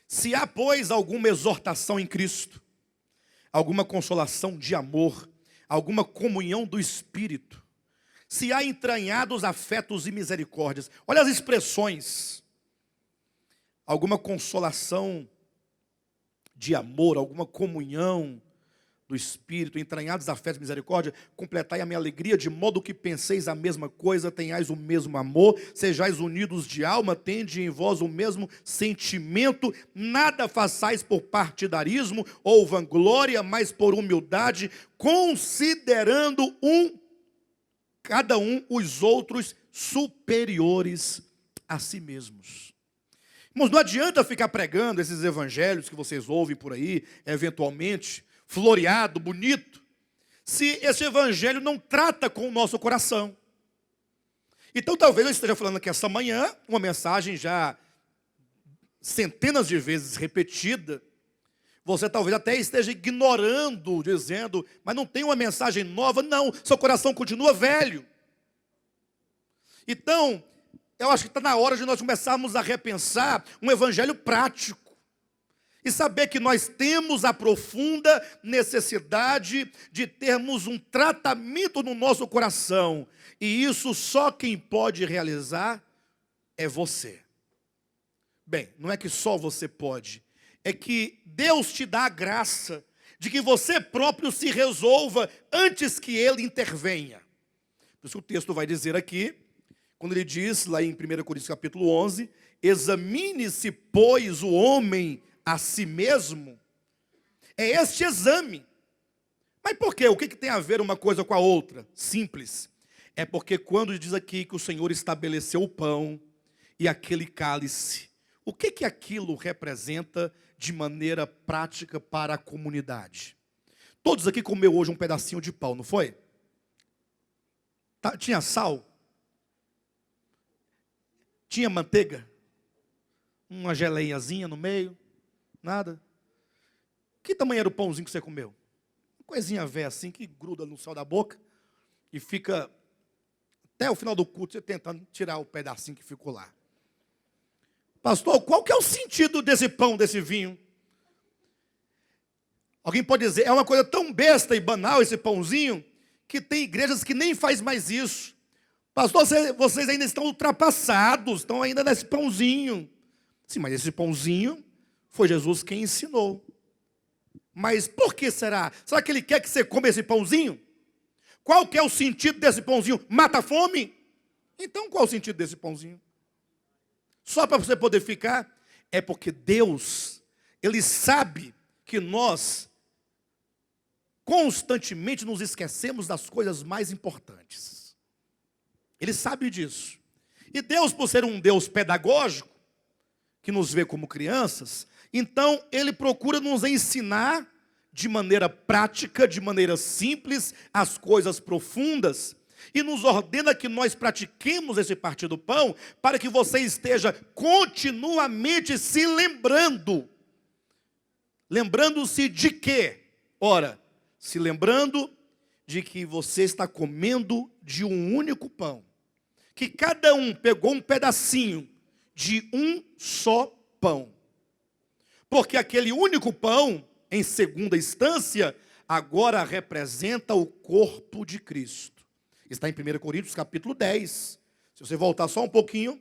Se há, pois, alguma exortação em Cristo, alguma consolação de amor, alguma comunhão do Espírito, se há entranhados afetos e misericórdias, olha as expressões, alguma consolação de amor, alguma comunhão do Espírito, entranhados afetos e misericórdia, completai a minha alegria, de modo que penseis a mesma coisa, tenhais o mesmo amor, sejais unidos de alma, tende em vós o mesmo sentimento, nada façais por partidarismo ou vanglória, mas por humildade, considerando cada um os outros superiores a si mesmos. Irmãos, não adianta ficar pregando esses evangelhos que vocês ouvem por aí, eventualmente, floreado, bonito, se esse evangelho não trata com o nosso coração. Então talvez eu esteja falando aqui essa manhã, uma mensagem já centenas de vezes repetida, você talvez até esteja ignorando, dizendo, mas não tem uma mensagem nova. Não, seu coração continua velho. Então, eu acho que está na hora de nós começarmos a repensar um evangelho prático. E saber que nós temos a profunda necessidade de termos um tratamento no nosso coração. E isso só quem pode realizar é você. Bem, não é que só você pode. É que Deus te dá a graça de que você próprio se resolva antes que Ele intervenha. Por isso que o texto vai dizer aqui, quando ele diz lá em 1 Coríntios capítulo 11, examine-se, pois, o homem a si mesmo, é este exame. Mas por quê? O que tem a ver uma coisa com a outra? Simples. É porque quando diz aqui que o Senhor estabeleceu o pão e aquele cálice, o que aquilo representa de maneira prática para a comunidade? Todos aqui comeu hoje um pedacinho de pão, não foi? Tinha sal? Tinha manteiga? Uma geleiazinha no meio? Nada. Que tamanho era o pãozinho que você comeu? Uma coisinha velha assim, que gruda no céu da boca e fica até o final do culto você tentando tirar o pedacinho que ficou lá. Pastor, qual que é o sentido desse pão, desse vinho? Alguém pode dizer, é uma coisa tão besta e banal esse pãozinho, que tem igrejas que nem faz mais isso. Pastor, vocês ainda estão ultrapassados, estão ainda nesse pãozinho. Sim, mas esse pãozinho foi Jesus quem ensinou. Mas por que será? Será que Ele quer que você coma esse pãozinho? Qual que é o sentido desse pãozinho? Mata a fome? Então qual é o sentido desse pãozinho? Só para você poder ficar? É porque Deus, Ele sabe que nós constantemente nos esquecemos das coisas mais importantes. Ele sabe disso. E Deus, por ser um Deus pedagógico, que nos vê como crianças, então Ele procura nos ensinar de maneira prática, de maneira simples, as coisas profundas, e nos ordena que nós pratiquemos esse partir do pão, para que você esteja continuamente se lembrando. Lembrando-se de quê? Ora, se lembrando de que você está comendo de um único pão. Que cada um pegou um pedacinho de um só pão. Porque aquele único pão, em segunda instância, agora representa o corpo de Cristo. Está em 1 Coríntios capítulo 10. Se você voltar só um pouquinho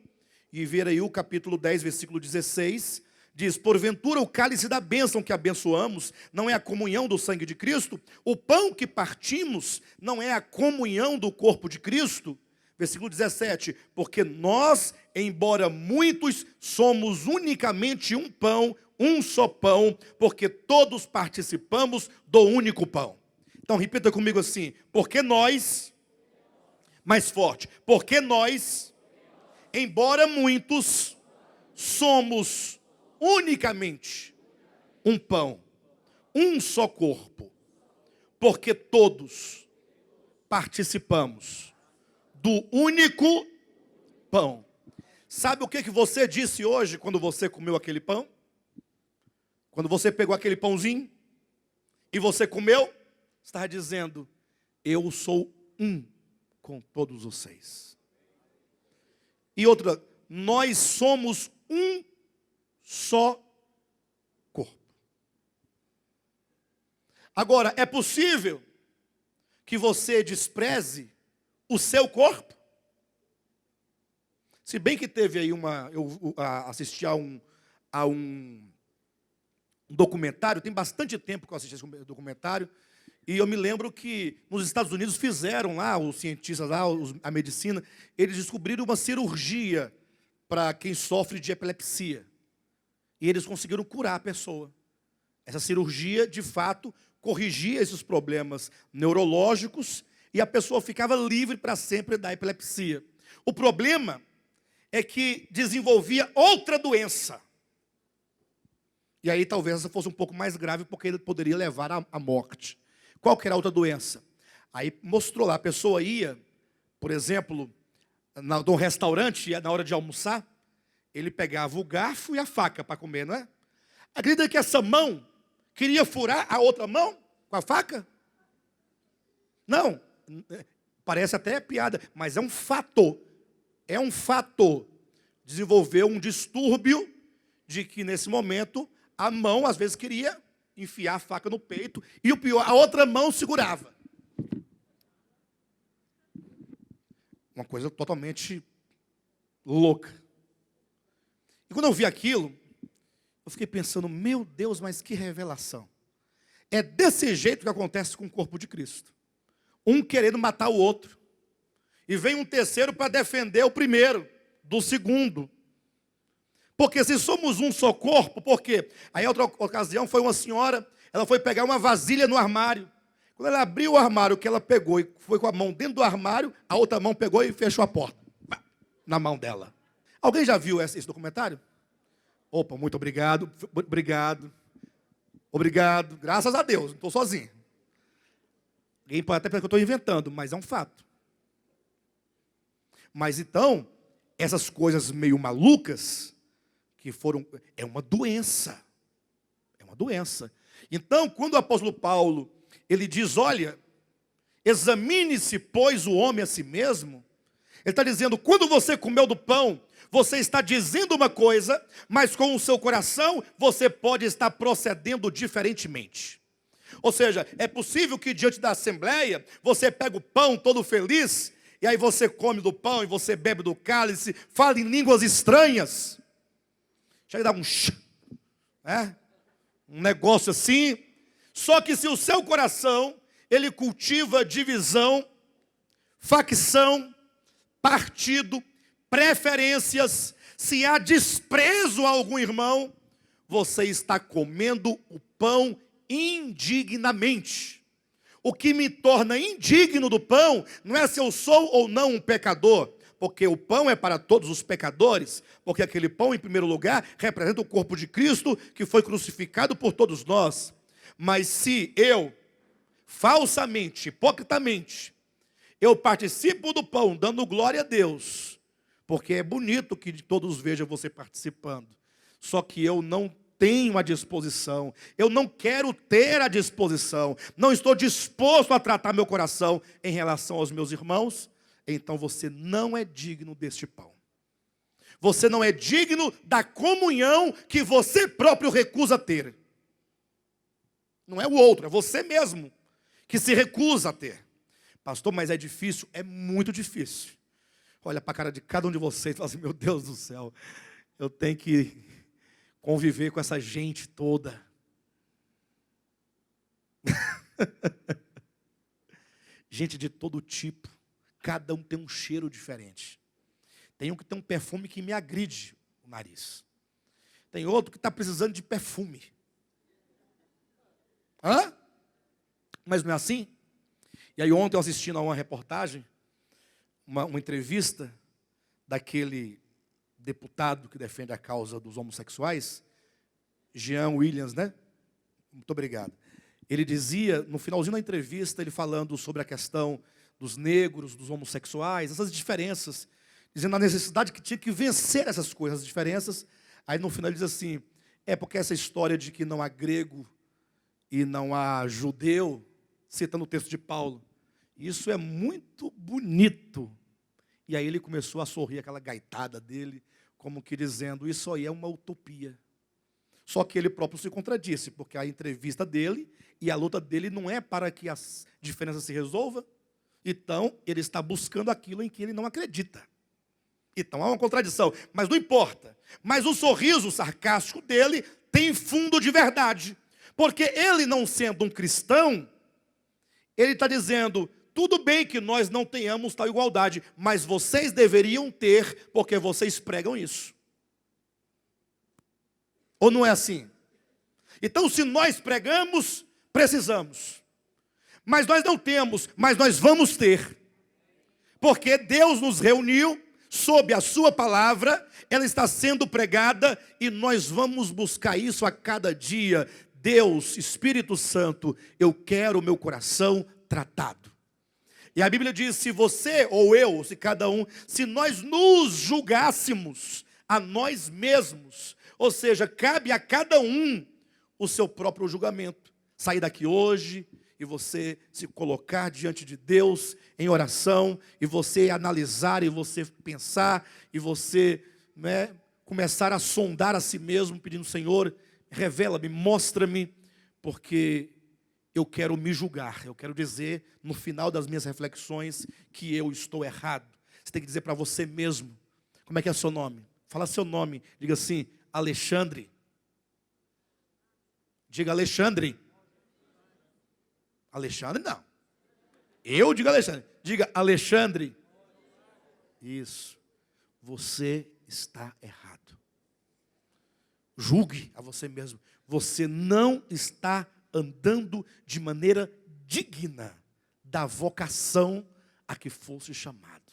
e ver aí o capítulo 10, versículo 16, diz: porventura o cálice da bênção que abençoamos não é a comunhão do sangue de Cristo? O pão que partimos não é a comunhão do corpo de Cristo? Versículo 17, porque nós, embora muitos, somos unicamente um pão, um só pão, porque todos participamos do único pão. Então repita comigo assim: porque nós, mais forte, porque nós, embora muitos, somos unicamente um pão, um só corpo, porque todos participamos do único pão. Sabe o que você disse hoje quando você comeu aquele pão? Quando você pegou aquele pãozinho e você comeu, você estava dizendo: eu sou um com todos vocês. E outra, nós somos um só corpo. Agora, é possível que você despreze o seu corpo? Se bem que teve aí eu assisti a um documentário, tem bastante tempo que eu assisti esse documentário, e eu me lembro que nos Estados Unidos fizeram lá, os cientistas lá, a medicina, eles descobriram uma cirurgia para quem sofre de epilepsia. E eles conseguiram curar a pessoa. Essa cirurgia, de fato, corrigia esses problemas neurológicos e a pessoa ficava livre para sempre da epilepsia. O problema é que desenvolvia outra doença. E aí talvez essa fosse um pouco mais grave, porque ele poderia levar à morte. Qual que era a outra doença? Aí mostrou lá, a pessoa ia, por exemplo, num restaurante, na hora de almoçar, ele pegava o garfo e a faca para comer, não é? Acredita que essa mão queria furar a outra mão com a faca? Não, parece até piada, mas é um fato. É um fato. Desenvolveu um distúrbio de que nesse momento a mão às vezes queria enfiar a faca no peito e o pior, a outra mão segurava. Uma coisa totalmente louca. E quando eu vi aquilo, eu fiquei pensando: meu Deus, mas que revelação. É desse jeito que acontece com o corpo de Cristo. Um querendo matar o outro. E vem um terceiro para defender o primeiro, do segundo. Porque se somos um só corpo, por quê? Aí outra ocasião foi uma senhora, ela foi pegar uma vasilha no armário. Quando ela abriu o armário, que ela pegou e foi com a mão dentro do armário, a outra mão pegou e fechou a porta. Na mão dela. Alguém já viu esse documentário? Opa, muito obrigado, obrigado. Obrigado, graças a Deus, não estou sozinho. Alguém pode até pensar que eu estou inventando, mas é um fato. Mas então, essas coisas meio malucas, que foram, é uma doença. É uma doença. Então, quando o apóstolo Paulo, ele diz: olha, examine-se, pois, o homem a si mesmo. Ele está dizendo, quando você comeu do pão, você está dizendo uma coisa, mas com o seu coração, você pode estar procedendo diferentemente. Ou seja, é possível que diante da assembleia, você pega o pão todo feliz, e aí você come do pão, e você bebe do cálice, fala em línguas estranhas. Chega a dar um negócio assim. Só que se o seu coração, ele cultiva divisão, facção, partido, preferências, se há desprezo a algum irmão, você está comendo o pão indignamente. O que me torna indigno do pão não é se eu sou ou não um pecador, porque o pão é para todos os pecadores, porque aquele pão, em primeiro lugar, representa o corpo de Cristo, que foi crucificado por todos nós. Mas se eu, falsamente, hipocritamente, eu participo do pão, dando glória a Deus, porque é bonito que todos vejam você participando, só que eu não tenho a disposição, eu não quero ter a disposição, não estou disposto a tratar meu coração em relação aos meus irmãos, então você não é digno deste pão. Você não é digno da comunhão que você próprio recusa a ter. Não é o outro, é você mesmo que se recusa a ter. Pastor, mas é difícil? É muito difícil. Olha para a cara de cada um de vocês e fala assim, meu Deus do céu, eu tenho que conviver com essa gente toda. Gente de todo tipo, cada um tem um cheiro diferente. Tem um que tem um perfume que me agride o nariz. Tem outro que está precisando de perfume. Hã? Mas não é assim? E aí ontem eu assistindo a uma reportagem, uma entrevista daquele deputado que defende a causa dos homossexuais, Jean Williams, né? Muito obrigado. Ele dizia, no finalzinho da entrevista, ele falando sobre a questão dos negros, dos homossexuais, essas diferenças, dizendo a necessidade que tinha que vencer essas coisas, as diferenças. Aí no final ele diz assim, porque essa história de que não há grego e não há judeu, citando o texto de Paulo, isso é muito bonito. E aí ele começou a sorrir, aquela gaitada dele, como que dizendo, isso aí é uma utopia. Só que ele próprio se contradisse, porque a entrevista dele e a luta dele não é para que as diferenças se resolvam. Então, ele está buscando aquilo em que ele não acredita. Então, há uma contradição, mas não importa. Mas o sorriso sarcástico dele tem fundo de verdade. Porque ele, não sendo um cristão, ele está dizendo, tudo bem que nós não tenhamos tal igualdade, mas vocês deveriam ter, porque vocês pregam isso. Ou não é assim? Então, se nós pregamos, precisamos. Mas nós não temos, mas nós vamos ter. Porque Deus nos reuniu sob a sua palavra, ela está sendo pregada e nós vamos buscar isso a cada dia. Deus, Espírito Santo, eu quero o meu coração tratado. E a Bíblia diz, se você ou eu, se cada um, se nós nos julgássemos a nós mesmos, ou seja, cabe a cada um o seu próprio julgamento. Sair daqui hoje e você se colocar diante de Deus em oração, e você analisar, e você pensar, e você começar a sondar a si mesmo, pedindo, Senhor, revela-me, mostra-me, porque eu quero me julgar, eu quero dizer no final das minhas reflexões que eu estou errado. Você tem que dizer para você mesmo, como é que é seu nome? Fala seu nome, diga assim, Alexandre. Diga Alexandre. Alexandre não. Eu digo Alexandre. Diga Alexandre. Isso. Você está errado. Julgue a você mesmo. Você não está andando de maneira digna da vocação a que fosse chamado.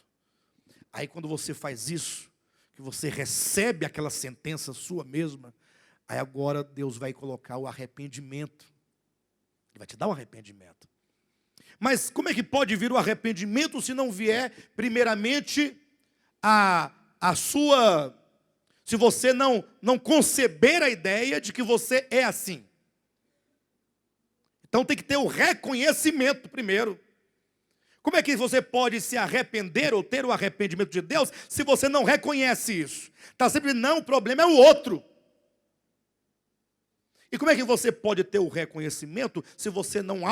Aí quando você faz isso, que você recebe aquela sentença sua mesma, aí agora Deus vai colocar o arrependimento. Ele vai te dar um arrependimento. Mas como é que pode vir o arrependimento se não vier, primeiramente, se você não conceber a ideia de que você é assim? Então tem que ter o reconhecimento primeiro. Como é que você pode se arrepender ou ter o arrependimento de Deus se você não reconhece isso? Está sempre, não, o problema é o outro. E como é que você pode ter o reconhecimento se você não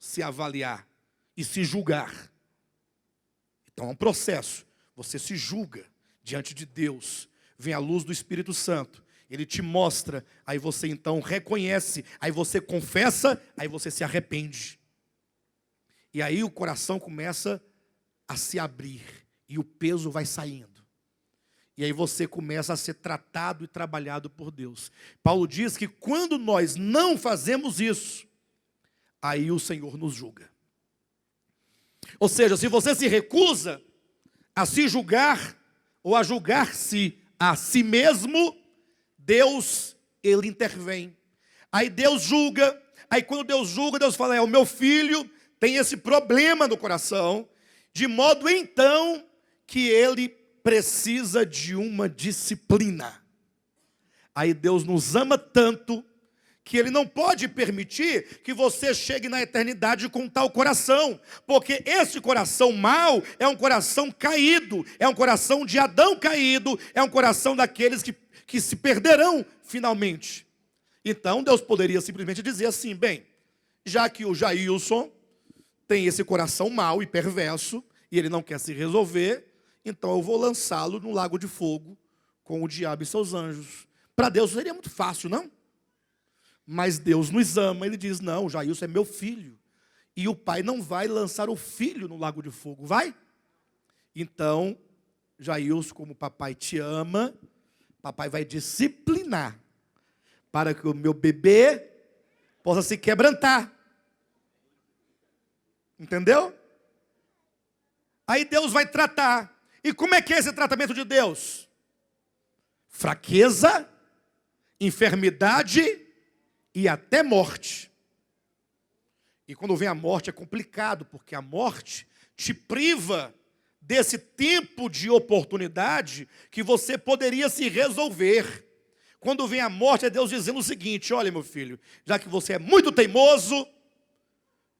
se avaliar e se julgar? Então é um processo. Você se julga diante de Deus. Vem a luz do Espírito Santo. Ele te mostra. Aí você então reconhece. Aí você confessa. Aí você se arrepende. E aí o coração começa a se abrir. E o peso vai saindo. E aí você começa a ser tratado e trabalhado por Deus. Paulo diz que quando nós não fazemos isso, aí o Senhor nos julga. Ou seja, se você se recusa a se julgar, ou a julgar-se a si mesmo, Deus, Ele intervém. Aí Deus julga, Aí quando Deus julga, Deus fala, o meu filho tem esse problema no coração, de modo então que ele precisa de uma disciplina. Aí Deus nos ama tanto que Ele não pode permitir que você chegue na eternidade com tal coração, porque esse coração mau é um coração caído, é um coração de Adão caído, é um coração daqueles que se perderão finalmente. Então Deus poderia simplesmente dizer assim, bem, já que o Jailson tem esse coração mau e perverso, e ele não quer se resolver, então eu vou lançá-lo no lago de fogo com o diabo e seus anjos. Para Deus seria muito fácil, não? Mas Deus nos ama, Ele diz, não, o Jailson é meu filho. E o pai não vai lançar o filho no lago de fogo, vai? Então, Jailson, como papai te ama, papai vai disciplinar, para que o meu bebê possa se quebrantar. Entendeu? Aí Deus vai tratar. E como é que é esse tratamento de Deus? Fraqueza, enfermidade e até morte. E quando vem a morte é complicado, porque a morte te priva desse tempo de oportunidade que você poderia se resolver. Quando vem a morte é Deus dizendo o seguinte, olha meu filho, já que você é muito teimoso,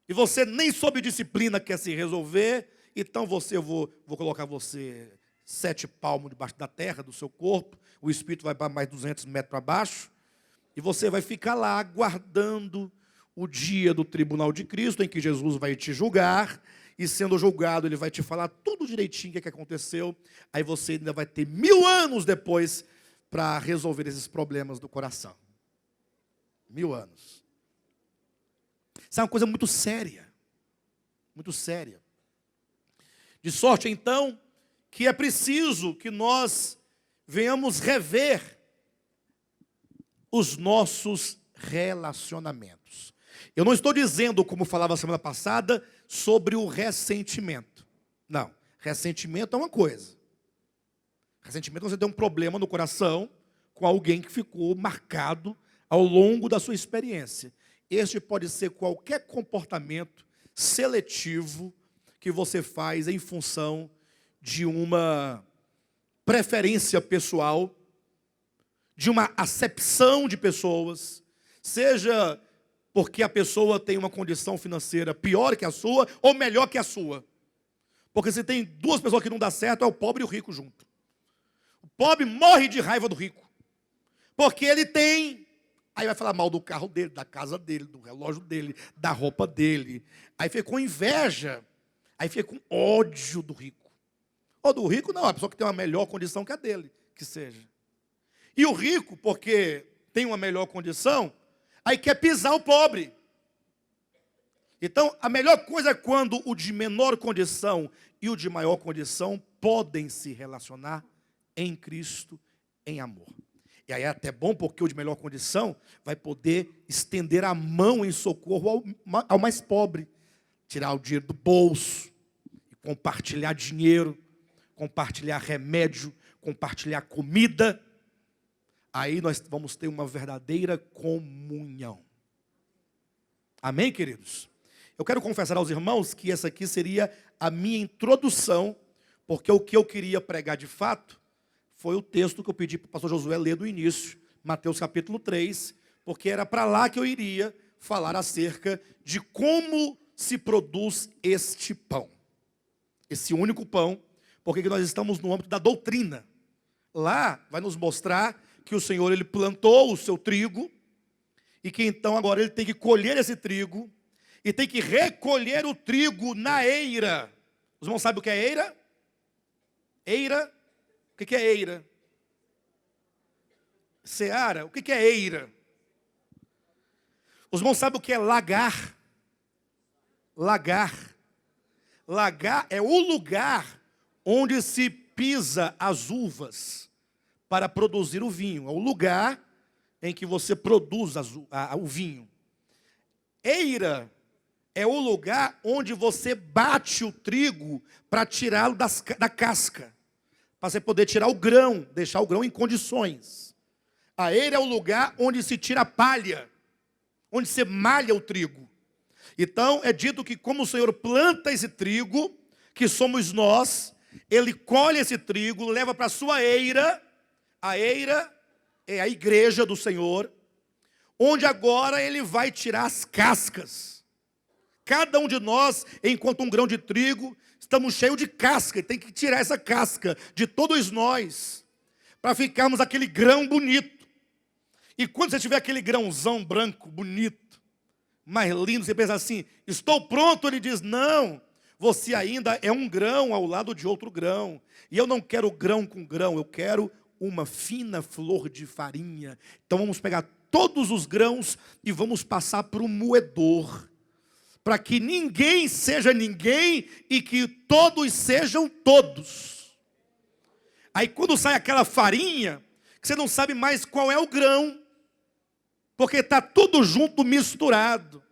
e você nem sob disciplina quer se resolver, então eu vou colocar você 7 palmos debaixo da terra do seu corpo, o espírito vai para mais 200 metros para baixo, e você vai ficar lá aguardando o dia do tribunal de Cristo, em que Jesus vai te julgar, e sendo julgado ele vai te falar tudo direitinho o que aconteceu, aí você ainda vai ter 1000 anos depois para resolver esses problemas do coração. 1000 anos. Isso é uma coisa muito séria. Muito séria. De sorte, então, que é preciso que nós venhamos rever os nossos relacionamentos. Eu não estou dizendo, como falava a semana passada, sobre o ressentimento. Não, ressentimento é uma coisa. Ressentimento é você ter um problema no coração com alguém que ficou marcado ao longo da sua experiência. Este pode ser qualquer comportamento seletivo que você faz em função de uma preferência pessoal, de uma acepção de pessoas, seja porque a pessoa tem uma condição financeira pior que a sua ou melhor que a sua. Porque se tem 2 pessoas que não dá certo, é o pobre e o rico junto. O pobre morre de raiva do rico, porque ele tem... Aí vai falar mal do carro dele, da casa dele, do relógio dele, da roupa dele. Aí fica com inveja, aí fica com ódio do rico. Ou do rico não, a pessoa que tem uma melhor condição que a dele, que seja. E o rico, porque tem uma melhor condição, aí quer pisar o pobre. Então, a melhor coisa é quando o de menor condição e o de maior condição podem se relacionar em Cristo, em amor. E aí é até bom, porque o de melhor condição vai poder estender a mão em socorro ao mais pobre. Tirar o dinheiro do bolso, compartilhar dinheiro, compartilhar remédio, compartilhar comida. Aí nós vamos ter uma verdadeira comunhão. Amém, queridos? Eu quero confessar aos irmãos que essa aqui seria a minha introdução, porque o que eu queria pregar de fato foi o texto que eu pedi para o pastor Josué ler do início, Mateus capítulo 3, porque era para lá que eu iria falar acerca de como se produz este pão. Esse único pão, porque nós estamos no âmbito da doutrina. Lá vai nos mostrar que o Senhor ele plantou o seu trigo, e que então agora ele tem que colher esse trigo, e tem que recolher o trigo na eira. Os irmãos sabem o que é eira? Eira? O que é eira? Seara? O que é eira? Os irmãos sabem o que é lagar? Lagar. Lagar é o lugar onde se pisa as uvas para produzir o vinho. É o lugar em que você produz o vinho. Eira é o lugar onde você bate o trigo para tirá-lo da casca, para você poder tirar o grão, deixar o grão em condições. A eira é o lugar onde se tira a palha, onde você malha o trigo. Então é dito que como o Senhor planta esse trigo, que somos nós, Ele colhe esse trigo, leva para a sua eira. A eira é a igreja do Senhor, onde agora Ele vai tirar as cascas. Cada um de nós, enquanto um grão de trigo, estamos cheios de casca, e tem que tirar essa casca de todos nós, para ficarmos aquele grão bonito. E quando você tiver aquele grãozão branco, bonito, mais lindo, você pensa assim, estou pronto, Ele diz, não, você ainda é um grão ao lado de outro grão. E eu não quero grão com grão, eu quero uma fina flor de farinha. Então vamos pegar todos os grãos e vamos passar para o moedor, para que ninguém seja ninguém e que todos sejam todos. Aí quando sai aquela farinha, que você não sabe mais qual é o grão, porque está tudo junto, misturado.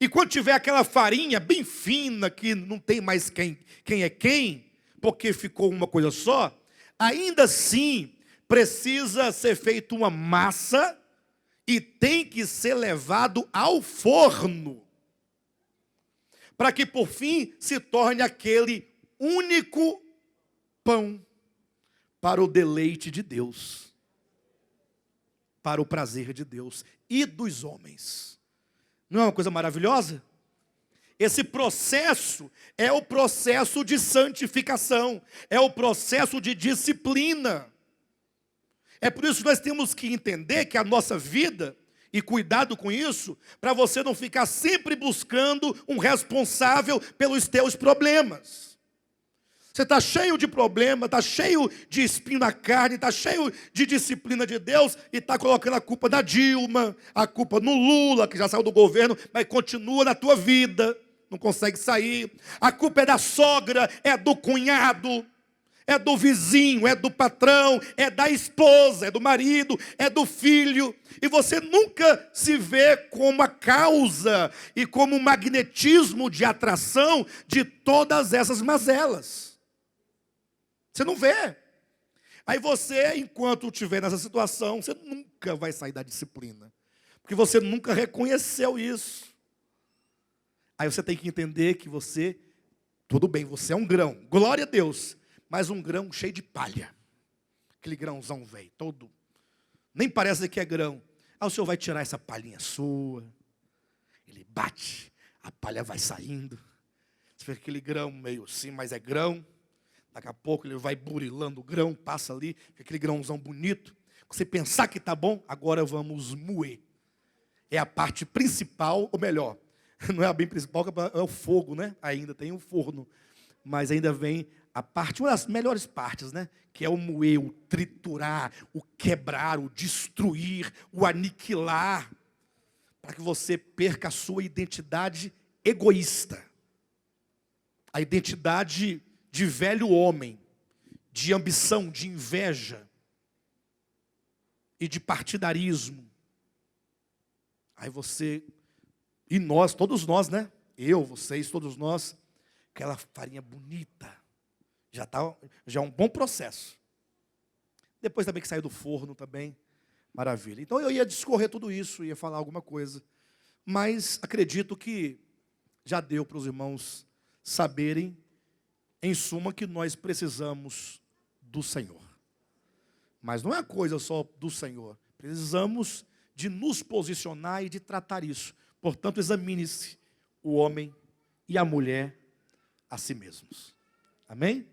E quando tiver aquela farinha bem fina, que não tem mais quem é quem, porque ficou uma coisa só, ainda assim precisa ser feita uma massa e tem que ser levado ao forno, para que por fim se torne aquele único pão para o deleite de Deus, para o prazer de Deus e dos homens. Não é uma coisa maravilhosa? Esse processo é o processo de santificação, é o processo de disciplina. É por isso que nós temos que entender que a nossa vida, e cuidado com isso, para você não ficar sempre buscando um responsável pelos teus problemas. Você está cheio de problema, está cheio de espinho na carne, está cheio de disciplina de Deus e está colocando a culpa na Dilma, a culpa no Lula, que já saiu do governo, mas continua na tua vida, não consegue sair. A culpa é da sogra, é do cunhado, é do vizinho, é do patrão, é da esposa, é do marido, é do filho. E você nunca se vê como a causa e como um magnetismo de atração de todas essas mazelas. Você não vê. Aí você, enquanto estiver nessa situação, você nunca vai sair da disciplina. Porque você nunca reconheceu isso. Aí você tem que entender que você, tudo bem, você é um grão, glória a Deus, mas um grão cheio de palha. Aquele grãozão velho, todo. Nem parece que é grão. Aí o Senhor vai tirar essa palhinha sua. Ele bate, a palha vai saindo. Você vê aquele grão meio assim, mas é grão. Daqui a pouco ele vai burilando o grão, passa ali, aquele grãozão bonito. Você pensar que está bom, agora vamos moer. É a parte principal, ou melhor, não é a bem principal, é o fogo, né? Ainda tem o forno. Mas ainda vem a parte, uma das melhores partes, né? Que é o moer, o triturar, o quebrar, o destruir, o aniquilar. Para que você perca a sua identidade egoísta. A identidade de velho homem, de ambição, de inveja e de partidarismo. Aí você, e nós, todos nós, né? Eu, vocês, todos nós, aquela farinha bonita, já é um bom processo. Depois também que saiu do forno também, maravilha. Então eu ia discorrer tudo isso, ia falar alguma coisa, mas acredito que já deu para os irmãos saberem, em suma, que nós precisamos do Senhor. Mas não é coisa só do Senhor. Precisamos de nos posicionar e de tratar isso. Portanto, examine-se o homem e a mulher a si mesmos. Amém?